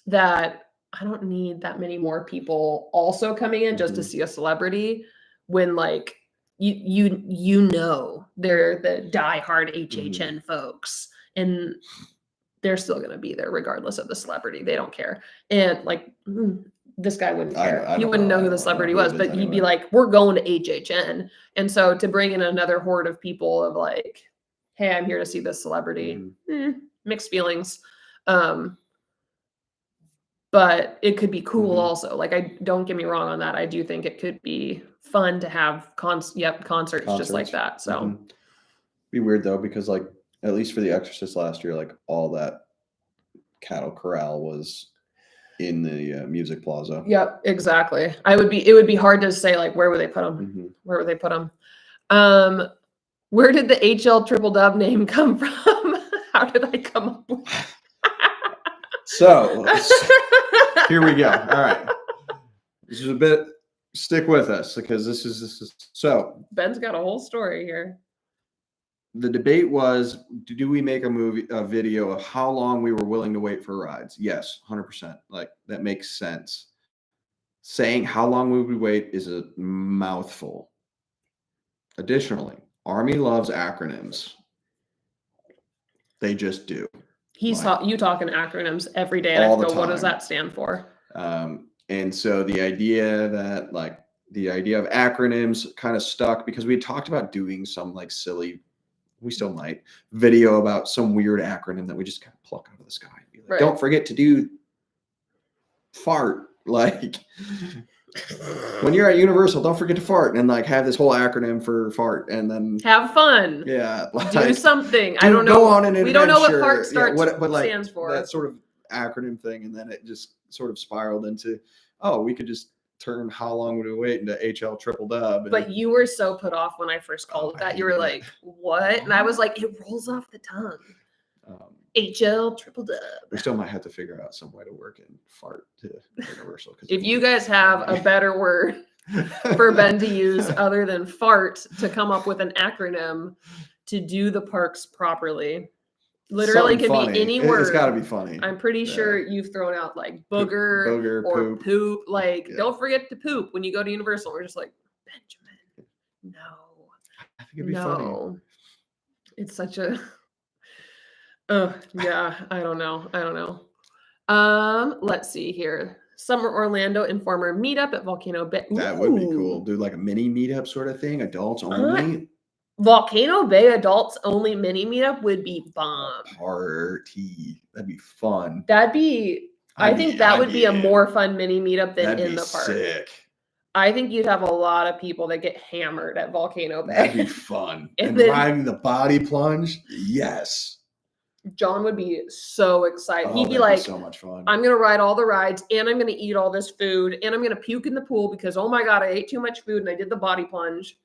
that I don't need that many more people also coming in just to see a celebrity when like you know they're the diehard HHN folks and they're still going to be there regardless of the celebrity. They don't care. And like this guy wouldn't care. He wouldn't know who the celebrity was, but he'd be like, we're going to HHN. And so to bring in another horde of people of like, hey, I'm here to see this celebrity, mixed feelings. But it could be cool also. Like, I don't get me wrong on that. I do think it could be fun to have concerts just like that. So be weird though, because like at least for The Exorcist last year, like all that cattle corral was in the music plaza. Yep, exactly. It would be hard to say like where would they put them? Where would they put them? Where did the HL Triple Dub name come from? How did I come up with that? So here we go. All right. This is a bit, stick with us because this is so Ben's got a whole story here. The debate was, do we make a video of how long we were willing to wait for rides? Yes, 100%. Like that makes sense. Saying how long would we wait is a mouthful. Additionally, Army loves acronyms. They just do. You talking acronyms every day, and I go, what does that stand for? And so the idea of acronyms kind of stuck because we had talked about doing some like silly, we still might, video about some weird acronym that we just kind of pluck out of the sky. Be like, don't forget to do fart. Like when you're at Universal, don't forget to fart, and like have this whole acronym for fart, and then have fun. Yeah, like, do something. I don't know. Go on an adventure. We don't know what fart stands for. That sort of acronym thing, and then it just sort of spiraled into, oh, we could just turn how long would we wait into HL Triple Dub. But you were so put off when I first called it that. You were like, what? And I was like, it rolls off the tongue. HL Triple Dub. We still might have to figure out some way to work in fart to Universal. If you guys have a better word for Ben to use other than fart to come up with an acronym to do the parks properly, literally can be any word. It's got to be funny. I'm pretty sure you've thrown out like booger or poop. Like, don't forget to poop when you go to Universal. We're just like, Benjamin, no. I think it'd be funny. It's such a... yeah, I don't know. Let's see here. Summer Orlando Informer meetup at Volcano Bay. That would be cool. Ooh. Do like a mini meetup sort of thing, adults only. Volcano Bay adults only mini meetup would be bomb. Party. That'd be fun. That'd be. I think that would be a more fun mini meetup than That'd in be the park. sick. I think you'd have a lot of people that get hammered at Volcano Bay. That'd be fun. And then, riding the body plunge, yes. John would be so excited. Oh, He'd be like, so much fun. I'm going to ride all the rides and I'm going to eat all this food and I'm going to puke in the pool because, oh my God, I ate too much food and I did the body plunge.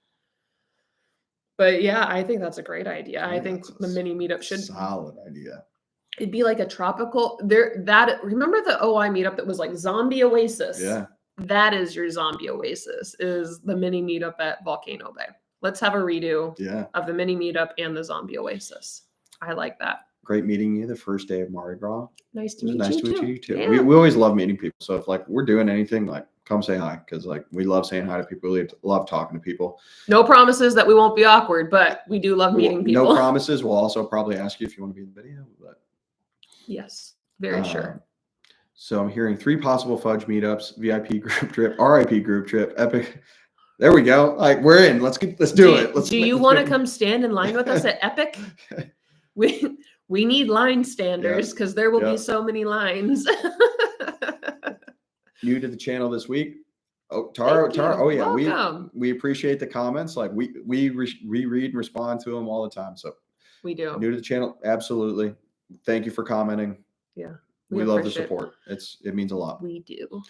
But yeah, I think that's a great idea. I think the mini meetup should. Solid idea. It'd be like a tropical remember the OI meetup that was like Zombie Oasis? Yeah. That is your Zombie Oasis, is the mini meetup at Volcano Bay. Let's have a redo of the mini meetup and the Zombie Oasis. I like that. Great meeting you the first day of Mardi Gras. Nice to meet you too. Yeah. We always love meeting people. So if like we're doing anything, like come say hi, because like we love saying hi to people. We love talking to people. No promises that we won't be awkward, but we do love meeting people. No promises. We'll also probably ask you if you want to be in the video. But yes, very sure. So I'm hearing 3 possible fudge meetups: VIP group trip, RIP group trip, Epic. There we go. Like we're in. Let's do it. Do you want to come stand in line with us at Epic? We need line standers because there will be so many lines. New to the channel this week. Oh, Tara. Oh yeah, welcome. we appreciate the comments. Like we read and respond to them all the time. So we do. New to the channel, absolutely. Thank you for commenting. Yeah, we love the support. It means a lot. We do.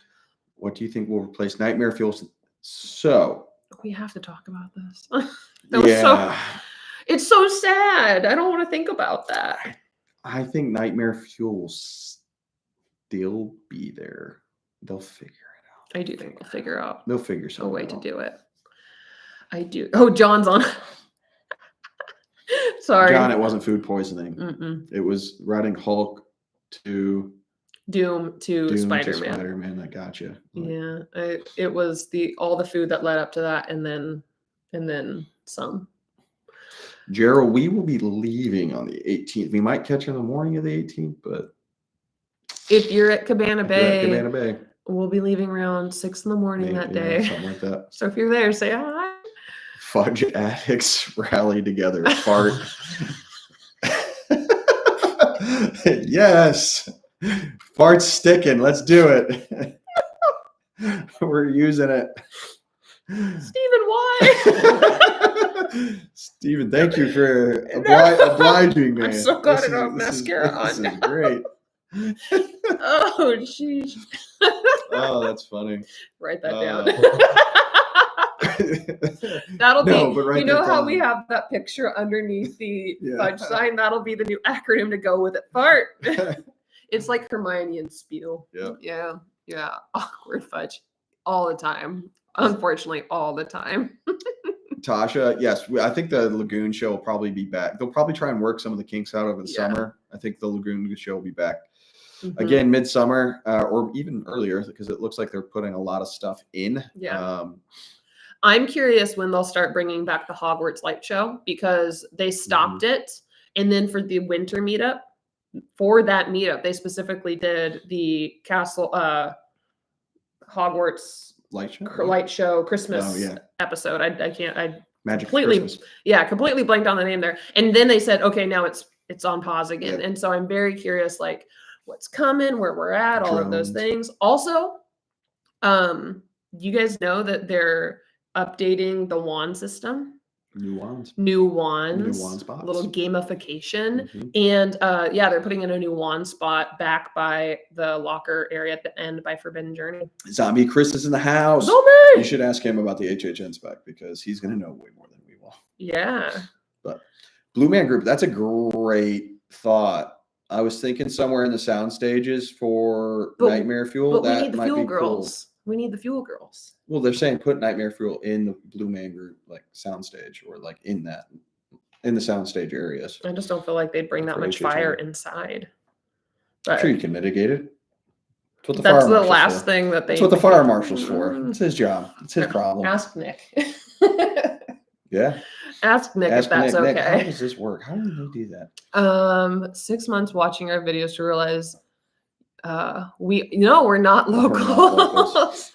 What do you think will replace Nightmare Fuel? So we have to talk about this. It's so sad. I don't want to think about that. I think Nightmare Fuel will still be there. They'll figure it out. I do think they'll figure out. They'll figure something a way out. to do it. I do. Oh, John's on. Sorry, John. It wasn't food poisoning. It was riding Hulk to Doom to Spider-Man. Spider-Man. I got you. Yeah, it was all the food that led up to that, and then some. Gerald, we will be leaving on the 18th. We might catch you in the morning of the 18th, but if you're at Cabana Bay, we'll be leaving around 6 in the morning that day. Something like that. So if you're there, say hi. Fudge addicts rally together. Fart. Yes. Fart's sticking. Let's do it. We're using it. Stephen, why? Stephen, thank you for obliging me. I'm so glad I don't have mascara on. This is great. Oh, jeez. Oh, that's funny. Write that down. That'll be, you know how we have that picture underneath the fudge sign? That'll be the new acronym to go with it. Fart. It's like Hermione and Spew. Yeah. Awkward fudge. All the time. Unfortunately, all the time. Tasha, yes, I think the Lagoon show will probably be back. They'll probably try and work some of the kinks out over the summer. I think the Lagoon show will be back again midsummer or even earlier because it looks like they're putting a lot of stuff in. I'm curious when they'll start bringing back the Hogwarts light show because they stopped it. And then for the winter meetup, they specifically did the castle Hogwarts light show Christmas episode. I Magic completely Christmas. Completely blanked on the name there. And then they said, okay, now it's on pause again. And so I'm very curious, like what's coming, where we're at, all of those things. Also, you guys know that they're updating the wand system. New wands spots. Little gamification. And they're putting in a new wand spot back by the locker area at the end by Forbidden Journey. Zombie Chris is in the house. Zombie! You should ask him about the HHN spec because he's going to know way more than we will. Yeah. But Blue Man Group, that's a great thought. I was thinking somewhere in the sound stages for Nightmare Fuel. But we need the Fuel Girls. Cool. We need the Fuel Girls. Well, they're saying put Nightmare Fuel in the Blue Man Group like soundstage or like in the soundstage areas. I just don't feel like they'd bring that much fire inside. But I'm sure you can mitigate it. That's the last thing that That's what the fire marshal's for. It's his job. It's his problem. Ask Nick. Yeah. Ask Nick if that's okay. Nick, how does this work? How do they do that? 6 months watching our videos to realize we're not local. We're not locals.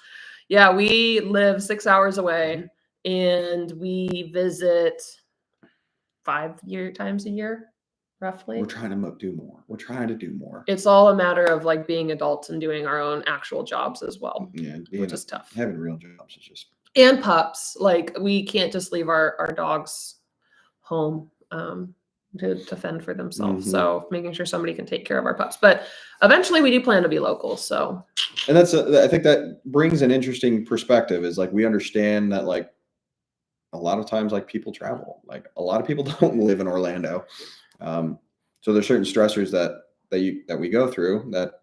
Yeah, we live 6 hours away, and we visit 5 times a year, roughly. We're trying to do more. We're trying to do more. It's all a matter of like being adults and doing our own actual jobs as well. Yeah, which is tough. Having real jobs is just. And pups, like we can't just leave our dogs home to fend for themselves. So making sure somebody can take care of our pups. But eventually, we do plan to be local. So. And I think that brings an interesting perspective. Is like we understand that like a lot of times like people travel. Like a lot of people don't live in Orlando. So there's certain stressors that we go through that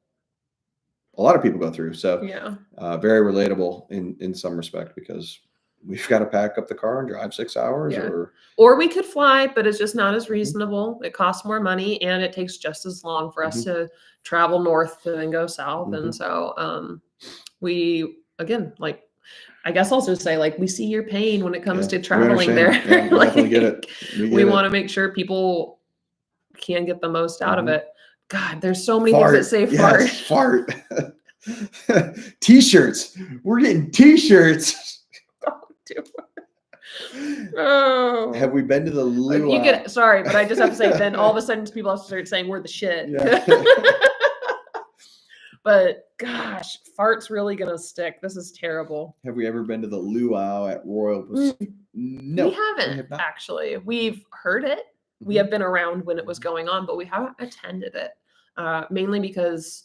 a lot of people go through. So yeah, very relatable in some respect because we've got to pack up the car and drive 6 hours or we could fly, but it's just not as reasonable. It costs more money and it takes just as long for us to travel north to then go south. And so we, again, like, I guess I'll just say, like, we see your pain when it comes to traveling there. Yeah, like, definitely get it. We want to make sure people can get the most out of it. God, there's so many things that say fart. Yes, fart. T-shirts. We're getting T-shirts. Oh, have we been to the luau? You get sorry, but I just have to say. Then all of a sudden, people have to start saying we're the shit. Yeah. But gosh, fart's really gonna stick. This is terrible. Have we ever been to the luau at Royal Pacific? No, we haven't actually. We've heard it. We have been around when it was going on, but we haven't attended it. Mainly because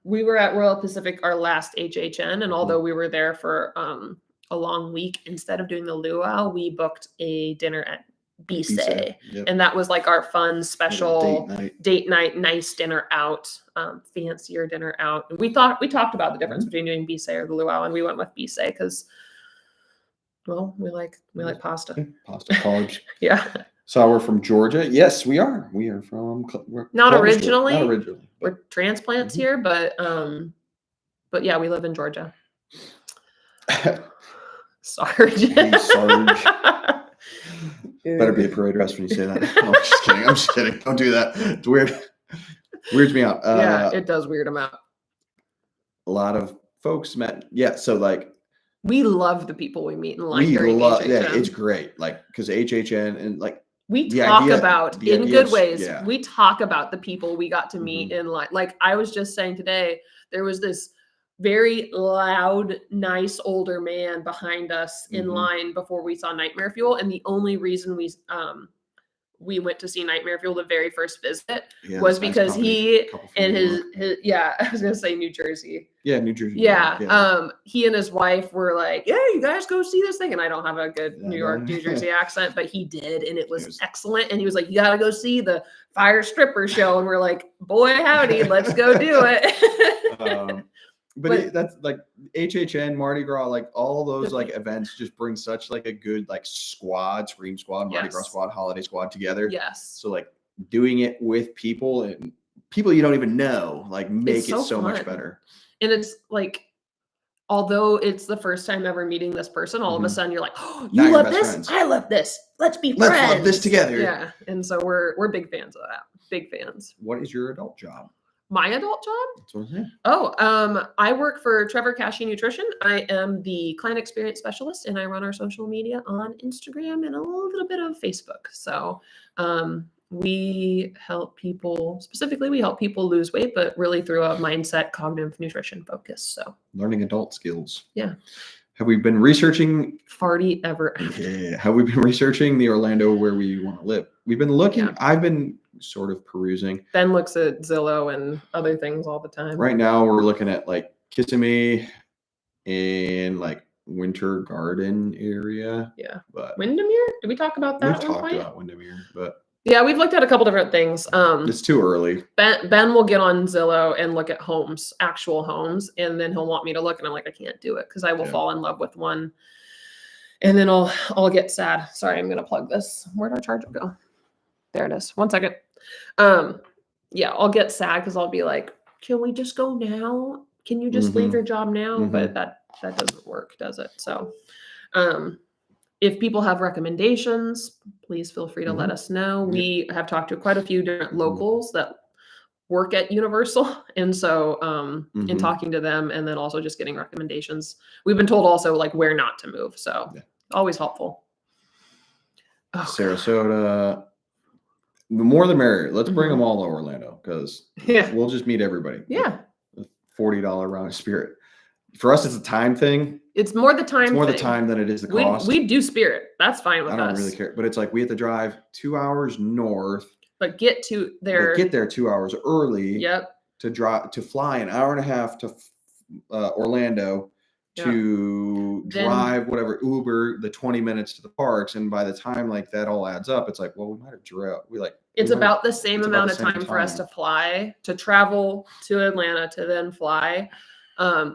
we were at Royal Pacific our last HHN, and although we were there for a long week, instead of doing the luau, we booked a dinner at Bisay. And that was like our fun special date night, nice dinner out, fancier dinner out. And we talked about the difference between doing Bisay or the luau, and we went with Bisay because, well, we like pasta. Pasta carbs. Yeah. So we're from Georgia. Yes, we are. We are from not originally. Not originally. We're transplants here, but yeah, we live in Georgia. Sarge. Sarge. Better be a parade dress when you say that. No, I'm just kidding. I'm just kidding. Don't do that. It's weird. Weirds me out. Yeah, it does weird them out. A lot of folks met. Yeah, so like we love the people we meet in line during HHN. Yeah, it's great. Like because HHN and like we talk about in good ways. Yeah. We talk about the people we got to meet in line. Like I was just saying today, there was this very loud, nice older man behind us in line before we saw Nightmare Fuel, and the only reason we went to see Nightmare Fuel the very first visit was because he and his I was gonna say New Jersey. Yeah, New Jersey. Yeah. He and his wife were like, yeah, you guys go see this thing. And I don't have a good New Jersey accent, but he did, and it was excellent. And he was like, you gotta go see the Fire Stripper show. And we're like, boy howdy, let's go do it. But that's like HHN, Mardi Gras, like all those like events just bring such like a good like squad, Scream Squad, Mardi Gras Squad, Holiday Squad together. Yes. So like doing it with people and people you don't even know, like make it so much better. And it's like, although it's the first time ever meeting this person, all of a sudden you're like, oh, you love this? Friends. I love this. Let's be friends. Let's love this together. Yeah. And so we're big fans of that. Big fans. What is your adult job? My adult job? That's what I'm saying. Oh, I work for Trevor Cashy Nutrition. I am the client experience specialist, and I run our social media on Instagram and a little bit of Facebook. So we help people, specifically, we help people lose weight, but really through a mindset, cognitive nutrition focus. So learning adult skills. Yeah. Have we been researching? Farty ever after. Yeah. Have we been researching the Orlando where we want to live? We've been looking. Yeah. I've been sort of perusing. Ben looks at Zillow and other things all the time. Right now, we're looking at like Kissimmee and like Winter Garden area. Yeah. But Windermere? Did we talk about that? We've talked about Windermere, but yeah, we've looked at a couple different things. It's too early. Ben will get on Zillow and look at homes, actual homes, and then he'll want me to look, and I'm like, I can't do it because I will fall in love with one, and then I'll get sad. Sorry, I'm gonna plug this. Where'd our charger go? There it is. 1 second. Yeah, I'll get sad because I'll be like, can we just go now? Can you just leave your job now? But that doesn't work, does it? So, if people have recommendations, please feel free to let us know. We have talked to quite a few different locals that work at Universal. And so in Mhm. talking to them and then also just getting recommendations, we've been told also like where not to move. So Yeah. always helpful. Oh, God. Sarasota. The more the merrier. Let's bring Mhm. them all to Orlando because Yeah. we'll just meet everybody. Yeah. With $40 round of Spirit. For us, it's a time thing. It's more the time It's more the thing. time than it is the cost. We do Spirit. That's fine with I don't us. really care. But it's like we have to drive 2 hours north, But get to there. but get there 2 hours early Yep. to fly an hour and a half to Orlando Yep. to Then- drive whatever Uber the 20 minutes to the parks, and by the time like that all adds up, it's like, well, we might have drove. It's about the same it's about amount the of same time for us time. to fly, to travel to Atlanta, to then fly.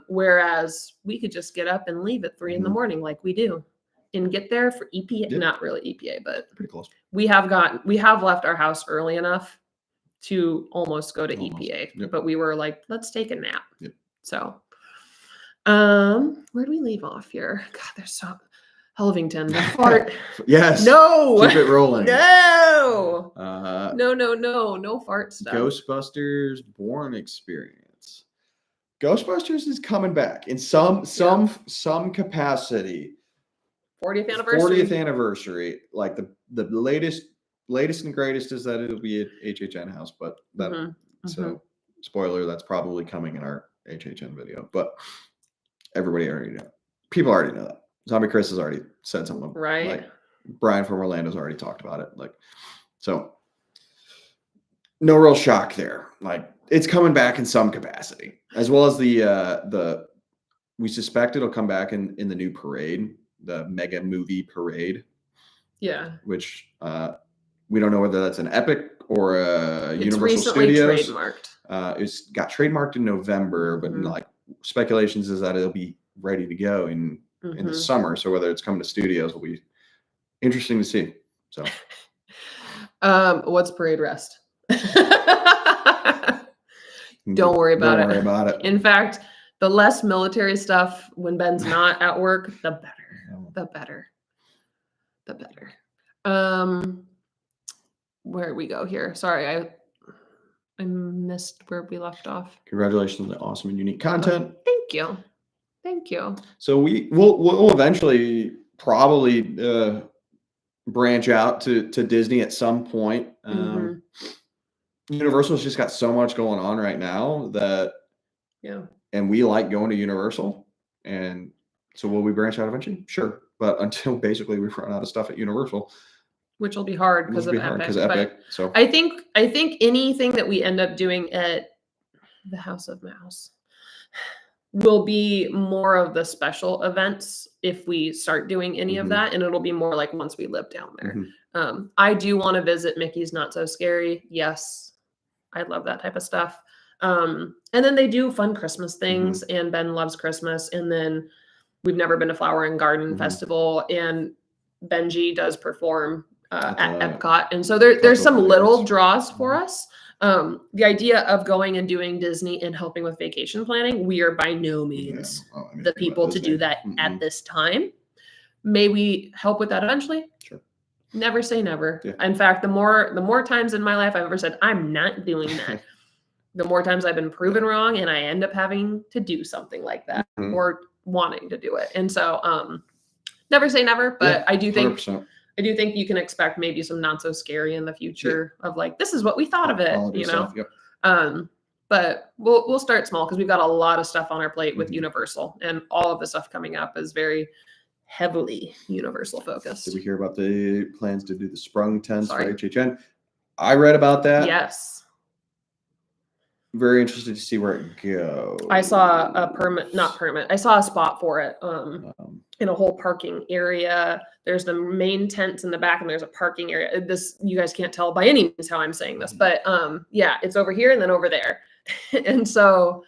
Whereas we could just get up and leave at 3 in the Mhm. morning like we do and get there for EPA. Yeah. Not really EPA, but Pretty close. we have left our house early enough to almost go to Almost. EPA. Yep. But we were like, let's take a nap. Yep. So where do we leave off here? God, there's so Helvington, the fart. Yes. No. Keep it rolling. No. Uh, No fart stuff. Ghostbusters Born Experience. Ghostbusters is coming back in some capacity. 40th anniversary. 40th anniversary. Like the latest and greatest is that it'll be at HHN House, but that so spoiler, that's probably coming in our HHN video. But everybody already know. People already know that. Zombie Chris has already said something. Right. Like Brian from Orlando's already talked about it. Like so. No real shock there. Like it's coming back in some capacity, as well as the we suspect it'll come back in the new parade, the mega movie parade. Yeah. Which we don't know whether that's an Epic or a It's Universal recently Studios. trademarked. It's got trademarked in November, but like speculations is that it'll be ready to go in the summer. So whether it's coming to studios will be interesting to see. So what's Parade Rest? Don't worry about it. Don't worry about it. In fact, the less military stuff when Ben's not at work, the better. The better. The better. Where we go here? Sorry, I missed where we left off. Congratulations on the awesome and unique content. Thank you. Thank you. So we'll eventually probably branch out to Disney at some point. Universal's just got so much going on right now that and we like going to Universal, and so will we branch out eventually? Sure, but until basically we run out of stuff at Universal, which will be hard because of Epic. So I think anything that we end up doing at the House of Mouse will be more of the special events if we start doing any of that, and it'll be more like once we live down there. I do want to visit Mickey's Not So Scary. Yes, I love that type of stuff. And then they do fun Christmas things, and Ben loves Christmas. And then we've never been to Flower and Garden Festival, and Benji does perform at Epcot. And so there's some little draws for us. The idea of going and doing Disney and helping with vacation planning, we are by no means the people to do that at this time. May we help with that eventually? Sure. Never say never. Yeah. In fact, the more times in my life I've ever said I'm not doing that, the more times I've been proven wrong, and I end up having to do something like that or wanting to do it. And so never say never, but I do think 100%. I do think you can expect maybe some not so scary in the future of like, this is what we thought of it, you know? Stuff, yep. But we'll start small because we've got a lot of stuff on our plate with Universal, and all of the stuff coming up is very heavily Universal focused. Did we hear about the plans to do the sprung tents for HHN? I read about that. Yes. Very interested to see where it goes. I saw I saw a spot for it in a whole parking area. There's the main tents in the back, and there's a parking area. This, you guys can't tell by any means how I'm saying this, but yeah, it's over here and then over there. And so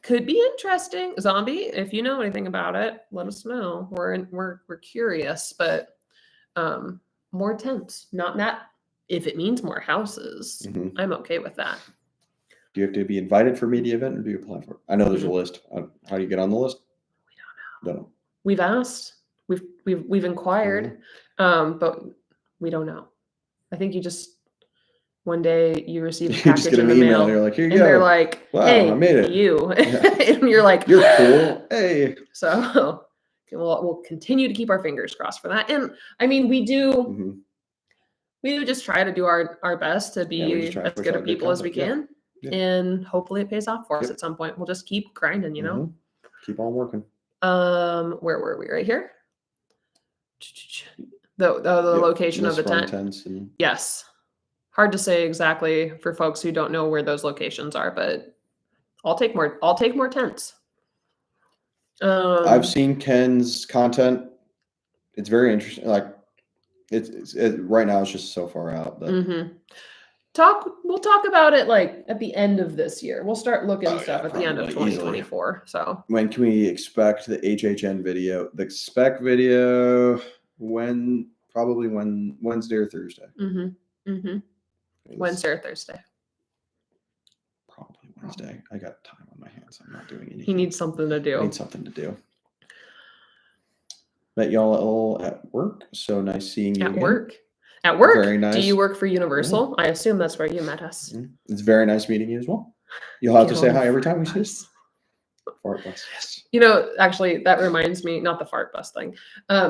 could be interesting. Zombie, if you know anything about it, let us know. We're curious, but more tents, not that. If it means more houses, I'm okay with that. Do you have to be invited for media event, or do you apply for it? I know there's a list. How do you get on the list? We don't know. We've asked. We've inquired, but we don't know. I think you just one day you receive a You just package get in an the email. mail, You're like, here you and go. they're like, Wow, "Hey, I made it." you," Yeah. and you're like, You're cool. Hey. So we'll continue to keep our fingers crossed for that. And I mean, we do Mhm. just try to do our best to Yeah, we just be try to as push good out of good people as we content. Yeah. can, Yeah. and hopefully it pays off for us Yep. at some point. We'll just keep grinding, you know. Keep on working. Where were we? Right here. The Yep. location of the tent. Tents and Yes. Hard to say exactly for folks who don't know where those locations are, but I'll take more tents. I've seen Ken's content. It's very interesting. Like it's right now it's just so far out. But we'll talk about it like at the end of this year. We'll start looking stuff at the end of probably, 2024. So when can we expect the HHN video? The spec video probably Wednesday or Thursday. Wednesday or Thursday. Probably Wednesday. I got time on my hands. I'm not doing anything. He needs something to do. I need something to do. Met y'all all at work. So nice seeing you At again. work. At work? Very nice. Do you work for Universal? Yeah. I assume that's where you met us. It's very nice meeting you as well. You'll have to say hi every time we see us. Fart bus. Yes. You know, actually, that reminds me, not the fart bus thing.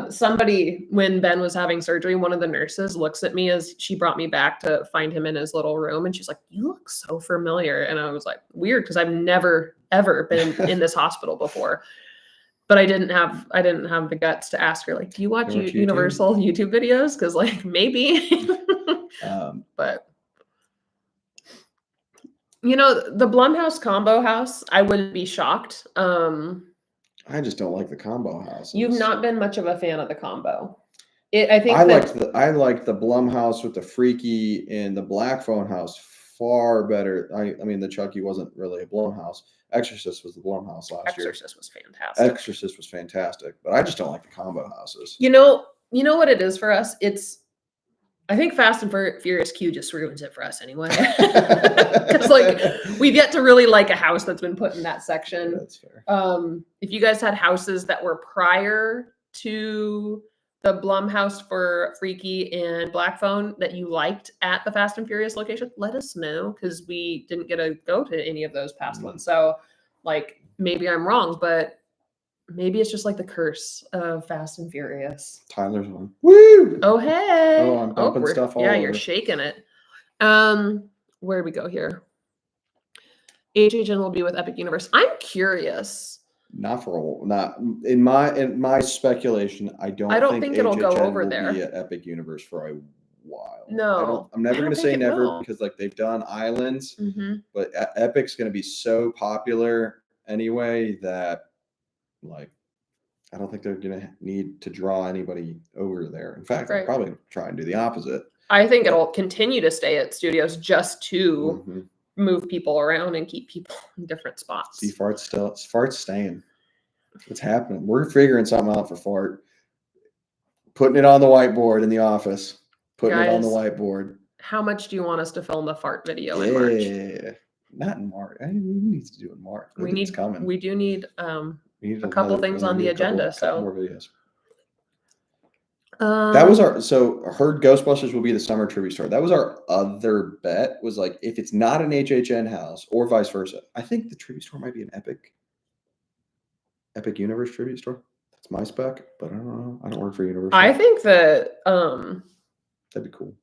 Somebody, when Ben was having surgery, one of the nurses looks at me as she brought me back to find him in his little room. And she's like, "You look so familiar." And I was like, weird, because I've never, ever been in this hospital before. But I didn't have the guts to ask her, like, "Do you watch Universal YouTube videos?" Because like maybe. But you know, the Blumhouse combo house, I wouldn't be shocked. I just don't like the combo houses. You've not been much of a fan of the combo. I like the Blumhouse with the Freaky and the Black Phone house far better. I mean, the Chucky wasn't really a Blumhouse. Exorcist was the Blumhouse last year. Exorcist was fantastic. Exorcist was fantastic, but I just don't like the combo houses. You know what it is for us? I think Fast and Furious Q just ruins it for us anyway. Because like we've yet to really like a house that's been put in that section. Yeah, that's fair. If you guys had houses that were prior to the Blumhouse for Freaky and Black Phone that you liked at the Fast and Furious location, let us know, because we didn't get to go to any of those past ones. So like maybe I'm wrong, but maybe it's just like the curse of Fast and Furious. Tyler's one. Woo! Oh, hey. Oh, I'm bumping stuff all over. Yeah, you're shaking it. Where do we go here? HHN will be with Epic Universe. I'm curious. Not in my speculation. I don't think it'll HHN go over will there. Be at Epic Universe for a while. No, I'm never going to say never, because like they've done Islands, but Epic's going to be so popular anyway that like I don't think they're going to need to draw anybody over there. In fact, they'll probably try and do the opposite. I think it'll continue to stay at studios just to move people around and keep people in different spots. See, Fart's staying. It's happening. We're figuring something out for Fart. Putting it on the whiteboard in the office. Putting it on the whiteboard. How much do you want us to film the Fart video in March? Yeah, not in March. We need to do it in March. It's coming. We do need a couple things on the agenda. Couple more videos. That was heard Ghostbusters will be the summer tribute store. That was our other bet, was like, if it's not an HHN house or vice versa, I think the tribute store might be an Epic Universe tribute store. That's my spec, but I don't know. I don't work for Universal. I think that that'd be cool.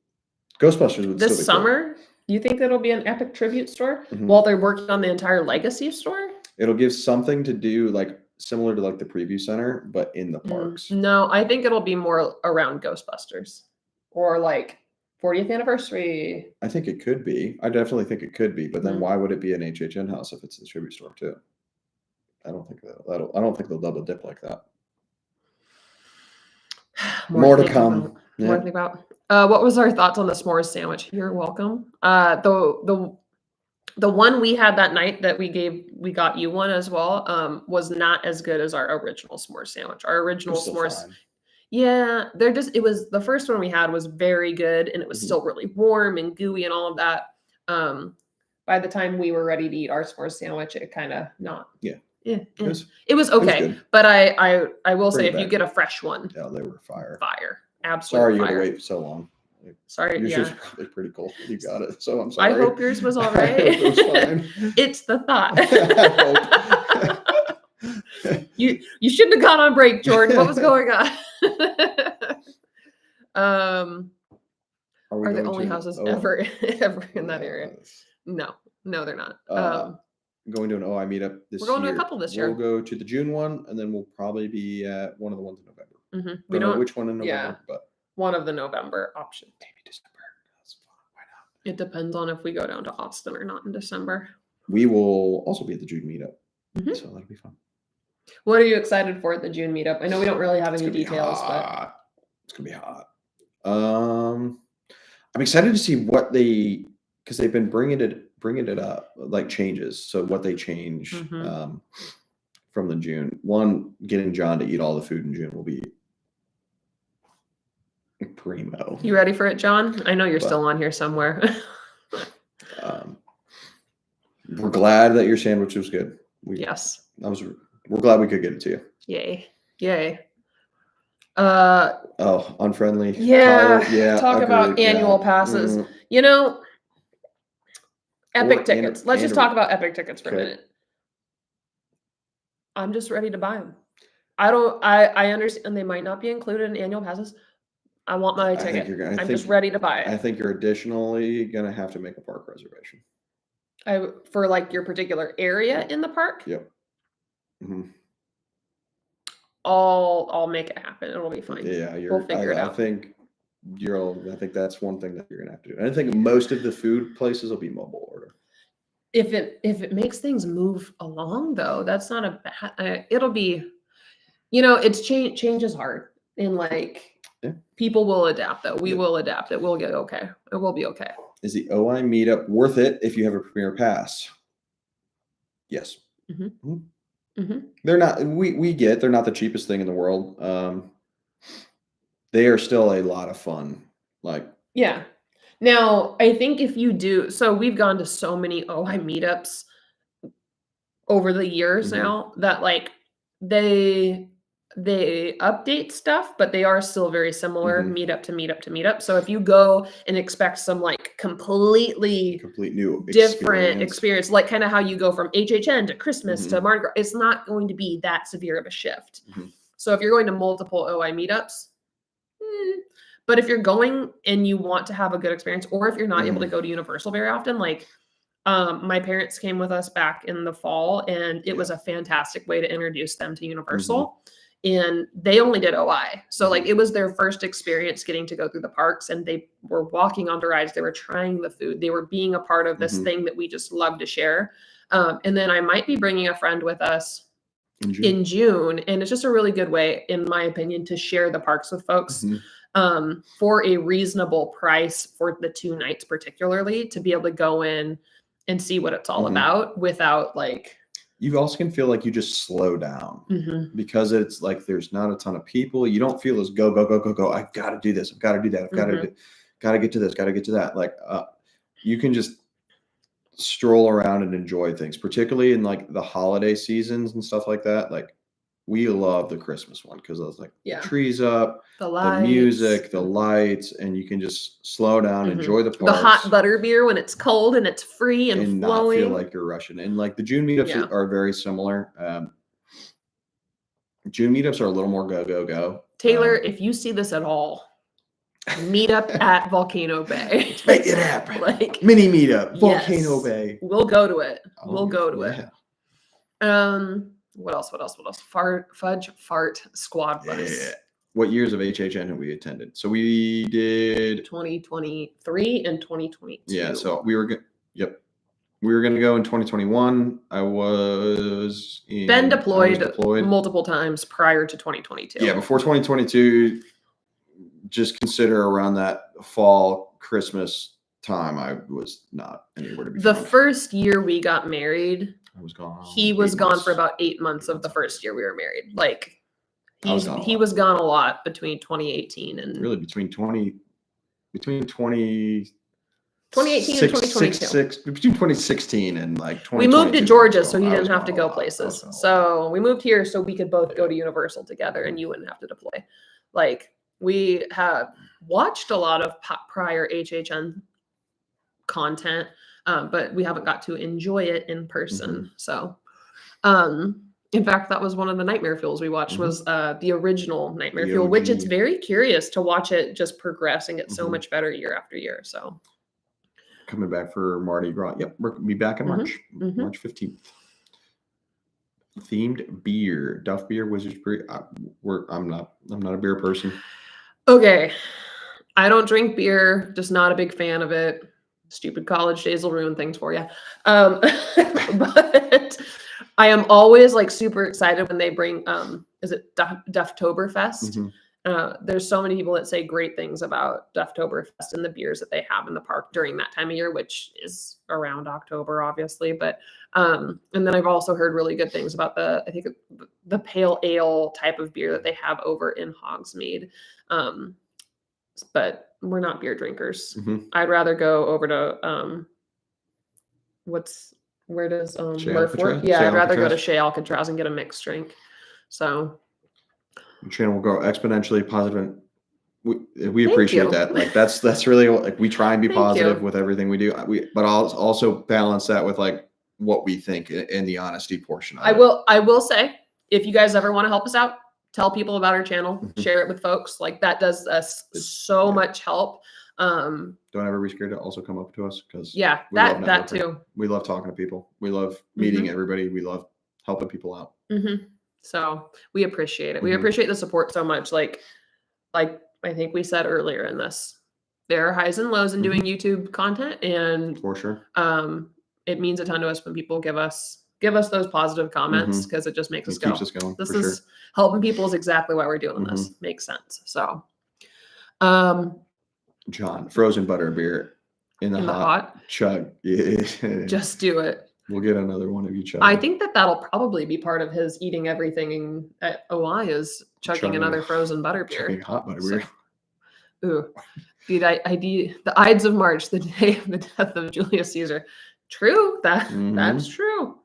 Ghostbusters would this summer. Cool. You think that'll be an Epic tribute store while they're working on the entire Legacy store? It'll give something to do, like similar to like the preview center, but in the parks. No, I think it'll be more around Ghostbusters or like 40th anniversary. I think it could be. I definitely think it could be. But then why would it be an HHN house if it's a tribute store too? I don't think they'll double dip like that. More to come. More to think about. What was our thoughts on the s'mores sandwich? You're welcome. The one we had that night that we got you one as well, was not as good as our original s'mores sandwich. Our original s'mores, yeah, it was the first one we had was very good, and it was still really warm and gooey and all of that. By the time we were ready to eat our s'mores sandwich, it kind of not. Yeah. It was okay, it was but I will say, if you get a fresh one, yeah, they were fire. Absolutely. Sorry you had to wait so long. Sorry. Yours Yeah. was probably pretty cold. You got it. So I'm sorry. I hope yours was all I right. hope it was fine. It's the thought. I You shouldn't have gone on break, Jordan. What was going on? Are the only houses ever in that area? No, they're not. Going to an OI meetup this year. We're going to a couple this year. We'll go to the June one, and then we'll probably be at one of the ones in November. We don't know which one in November, yeah, but one of the November options. maybe December. That's fine. Why not? It depends on if we go down to Austin or not in December. We will also be at the June meetup, so that'll be fun. What are you excited for at the June meetup? I know we don't really have any details, but it's gonna be hot. I'm excited to see what because they've been bringing it up, like changes. So what they change from the June one, getting John to eat all the food in June will be primo. You ready for it, John? I know you're still on here somewhere. We're glad that your sandwich was good. Yes. We're glad we could get it to you. Yay. Unfriendly. Yeah. Talk about annual passes. Epic tickets. Let's just talk about Epic tickets for a minute. I'm just ready to buy them. I understand they might not be included in annual passes. I want my ticket. I'm just ready to buy it. I think you're additionally going to have to make a park reservation. For like your particular area in the park? Yep. I'll make it happen. It'll be fine. Yeah, we'll figure it out. I think that's one thing that you're gonna have to do. And I think most of the food places will be mobile order. If it makes things move along, though, that's not a bad. It'll be, it's change is hard, and people will adapt. Though we will adapt. It will get okay. It will be okay. Is the OI meetup worth it if you have a premier pass? Yes. They're not. They're not the cheapest thing in the world. They are still a lot of fun. Yeah. Now, I think if you do, so we've gone to so many OI meetups over the years now that they update stuff, but they are still very similar meetup to meetup to meetup. So if you go and expect some complete new different experience, like kind of how you go from HHN to Christmas to Mardi Gras, it's not going to be that severe of a shift. So if you're going to multiple OI meetups, but if you're going and you want to have a good experience, or if you're not able to go to Universal very often, my parents came with us back in the fall, and it was a fantastic way to introduce them to Universal. And they only did OI. So it was their first experience getting to go through the parks, and they were walking onto rides. They were trying the food. They were being a part of this thing that we just love to share. And then I might be bringing a friend with us in June. And it's just a really good way, in my opinion, to share the parks with folks for a reasonable price for the 2 nights, particularly to be able to go in and see what it's all about without you also can feel like you just slow down because it's there's not a ton of people. You don't feel as go. I've got to do this. I've got to do that. I've got to get to this. Got to get to that. You can just stroll around and enjoy things, particularly in the holiday seasons and stuff like that. We love the Christmas one because it's the trees up, the music, the lights, and you can just slow down, enjoy the parks. The hot butter beer when it's cold and it's free and flowing. Not feel like you're rushing. And the June meetups are very similar. June meetups are a little more go. Taylor, if you see this at all, meet up at Volcano Bay. Let's make it happen. Mini meetup, Volcano Bay. We'll go to it. We'll go to it. What else? Fudge Fart Squad Bus. Yeah. What years of HHN have we attended? So we did 2023 and 2022. Yeah, so we were good. Yep. We were going to go in 2021. I was deployed multiple times prior to 2022. Yeah, before 2022, just consider around that fall Christmas time, I was not anywhere to be found. The first year we got married, I was gone. He was gone for about 8 months of the first year we were married. He was gone a lot between 2018 and really between 2018 and 2022. Between 2016 and 2022. We moved to Georgia, so he didn't have to go places. So we moved here so we could both go to Universal together, and you wouldn't have to deploy. We watched a lot of prior HHN content, but we haven't got to enjoy it in person. So, in fact, that was one of the Nightmare Fuels we watched was the original Nightmare Fuel, which it's very curious to watch it just progress and get so much better year after year. So coming back for Mardi Gras. Yep, we're gonna be back in March, March 15th. Themed beer, Duff beer, Wizards beer. I'm not a beer person. Okay, I don't drink beer. Just not a big fan of it. Stupid college days will ruin things for you. But I am always like super excited when they bring is it Dufftoberfest? There's so many people that say great things about Dufftoberfest and the beers that they have in the park during that time of year, which is around October, obviously. But and then I've also heard really good things about I think the pale ale type of beer that they have over in Hogsmeade. But we're not beer drinkers. I'd rather go over to where does Murph work? Yeah, I'd rather go to Chez Alcatraz and get a mixed drink. So your channel will grow exponentially positive. We appreciate that. Like that's really like we try and be positive with everything we do. But I'll also balance that with like what we think in the honesty portion of it. I will say, if you guys ever want to help us out, tell people about our channel, share it with folks. Like that does us so much help. Don't ever be scared to also come up to us because that too. We love talking to people. We love meeting everybody. We love helping people out. So we appreciate it. We appreciate the support so much. Like I think we said earlier in this, there are highs and lows in doing YouTube content, and for sure, it means a ton to us when people give us those positive comments because it just makes us go. Keeps us going. This is helping people is exactly why we're doing this. Makes sense. So, John, frozen butter beer in the hot chug. Yeah. Just do it. We'll get another one of each. I think that'll probably be part of his eating everything at OI is chugging another frozen butter beer. Chugging hot butter beer. Ooh, dude, the Ides of March, the day of the death of Julius Caesar. True, that's true.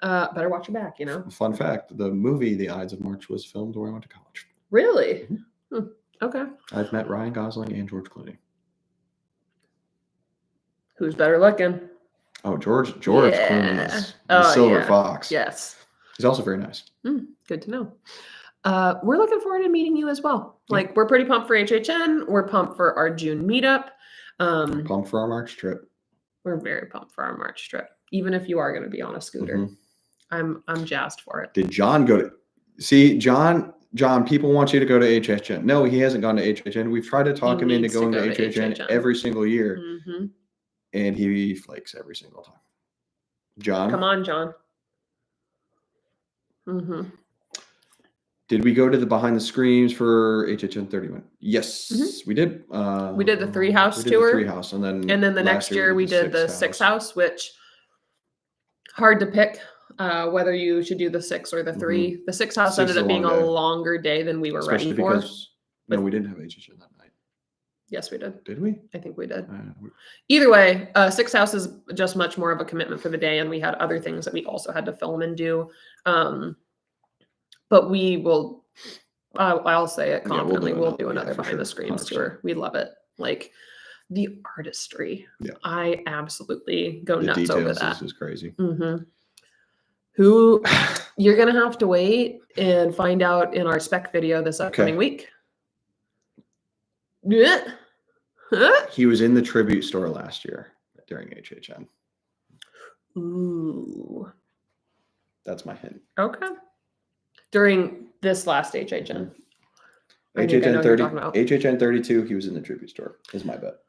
Better watch your back, you know. Fun fact: the movie The Ides of March was filmed where I went to college. Really? Okay. I've met Ryan Gosling and George Clooney. Who's better looking? Oh, George Clooney is the Silver Fox. Yes. He's also very nice. Good to know. We're looking forward to meeting you as well. Like, we're pretty pumped for HHN. We're pumped for our June meetup. We're pumped for our March trip. We're very pumped for our March trip. Even if you are going to be on a scooter. I'm jazzed for it. Did John go to see John, people want you to go to HHN. No, he hasn't gone to HHN. We've tried to talk him into going to HHN every single year. And he flakes every single time. John. Come on, John. Did we go to the behind the screens for HHN 31? Yes, we did. We did the 3 house tour. The 3 house, and then the next year we did the 6 house, which hard to pick whether you should do the 6 or the 3. The 6 house ended up being a longer day than we were ready for. No, we didn't have HHN that night. Yes, we did. Did we? I think we did. Either way, 6 house is just much more of a commitment for the day, and we had other things that we also had to film and do. But we will, I'll say it confidently, we'll do another behind the screens tour. We love it. Like the artistry. Yeah. I absolutely go nuts over that. This is crazy. Who you're going to have to wait and find out in our spec video this upcoming week. He was in the tribute store last year during HHN. Ooh. That's my hint. Okay. During this last HHN. HHN 32, he was in the tribute store, is my bet.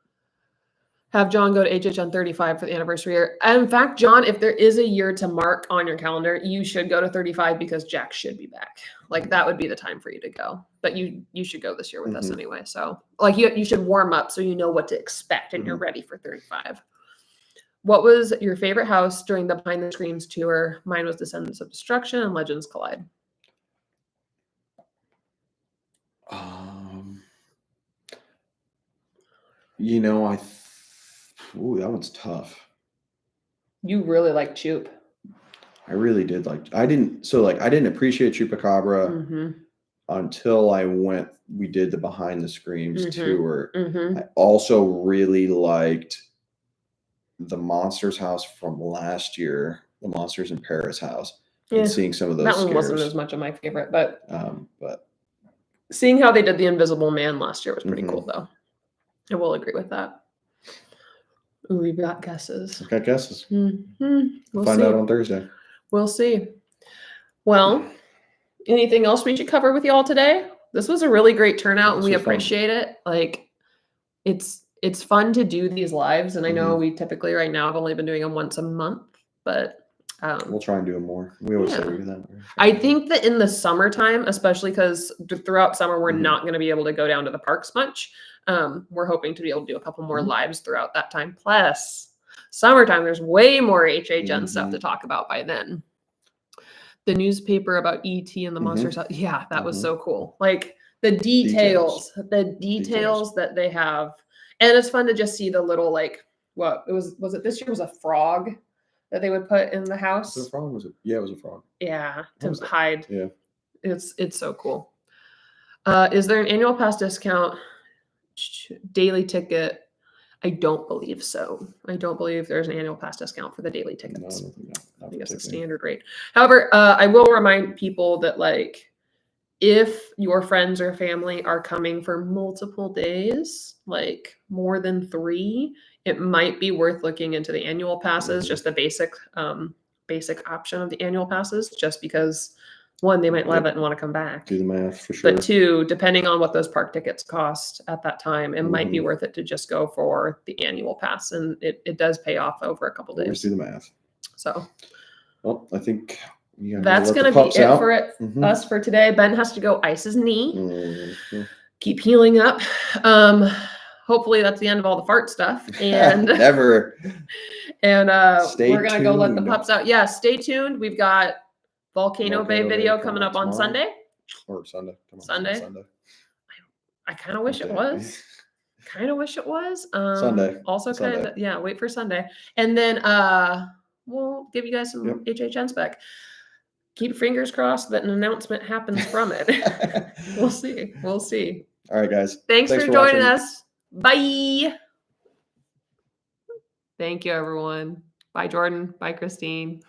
Have John go to HHN 35 for the anniversary year. And in fact, John, if there is a year to mark on your calendar, you should go to 35 because Jack should be back. Like that would be the time for you to go. But you should go this year with us anyway. So like you should warm up so you know what to expect and you're ready for 35. What was your favorite house during the Behind the Screens tour? Mine was Descendants of Destruction and Legends Collide. You know, ooh, that one's tough. You really like Choop. I really did like. I didn't appreciate Chupacabra. until we did the behind the screens tour. Mm-hmm. I also really liked the Monsters house from last year, the Monsters in Paris house, and seeing some of those That one scares. wasn't as much of my favorite, but but seeing how they did the Invisible Man last year was pretty cool, though. I will agree with that. Ooh, we've got guesses. I've got guesses. We'll find see. out on Thursday. We'll see. Well, anything else we should cover with y'all today? This was a really great turnout, and we appreciate it. Like, it's fun to do these lives, and I know we typically right now have only been doing them once a month, but we'll try and do them more. We always say we do that. I think that in the summertime, especially because throughout summer we're not going to be able to go down to the parks much. We're hoping to be able to do a couple more lives throughout that time. Plus, summertime, there's way more HHN stuff to talk about by then. The newspaper about ET and the monsters. Yeah, that was so cool. Like the details that they have. And it's fun to just see the little, like, what it was it this year was a frog that they would put in the house? Was it a frog? Yeah, it was a frog. Yeah, to hide. Yeah. It's so cool. Is there an annual pass discount? Daily ticket? I don't believe so. I don't believe there's an annual pass discount for the daily tickets. No, I guess it's standard rate. However, I will remind people that, like, if your friends or family are coming for multiple days, like more than 3, it might be worth looking into the annual passes, just the basic option of the annual passes, just because 1, they might love it and want to come back. Do the math for sure. But 2, depending on what those park tickets cost at that time, it might be worth it to just go for the annual pass, and it does pay off over a couple days. Always do the math. So, well, I think that's going to be it for us for today. Ben has to go ice his knee. Keep healing up. Hopefully that's the end of all the fart stuff. And never. And we're going to go let the pups out. Yeah, stay tuned. We've got Volcano Bay video coming up on Sunday. Or Sunday. Sunday. I kind of wish it was. Sunday. Also kind of, yeah, wait for Sunday. And then we'll give you guys some HHN spec. Keep fingers crossed that an announcement happens from it. We'll see. All right, guys. Thanks for joining us. Bye. Thank you, everyone. Bye, Jordan. Bye, Christine.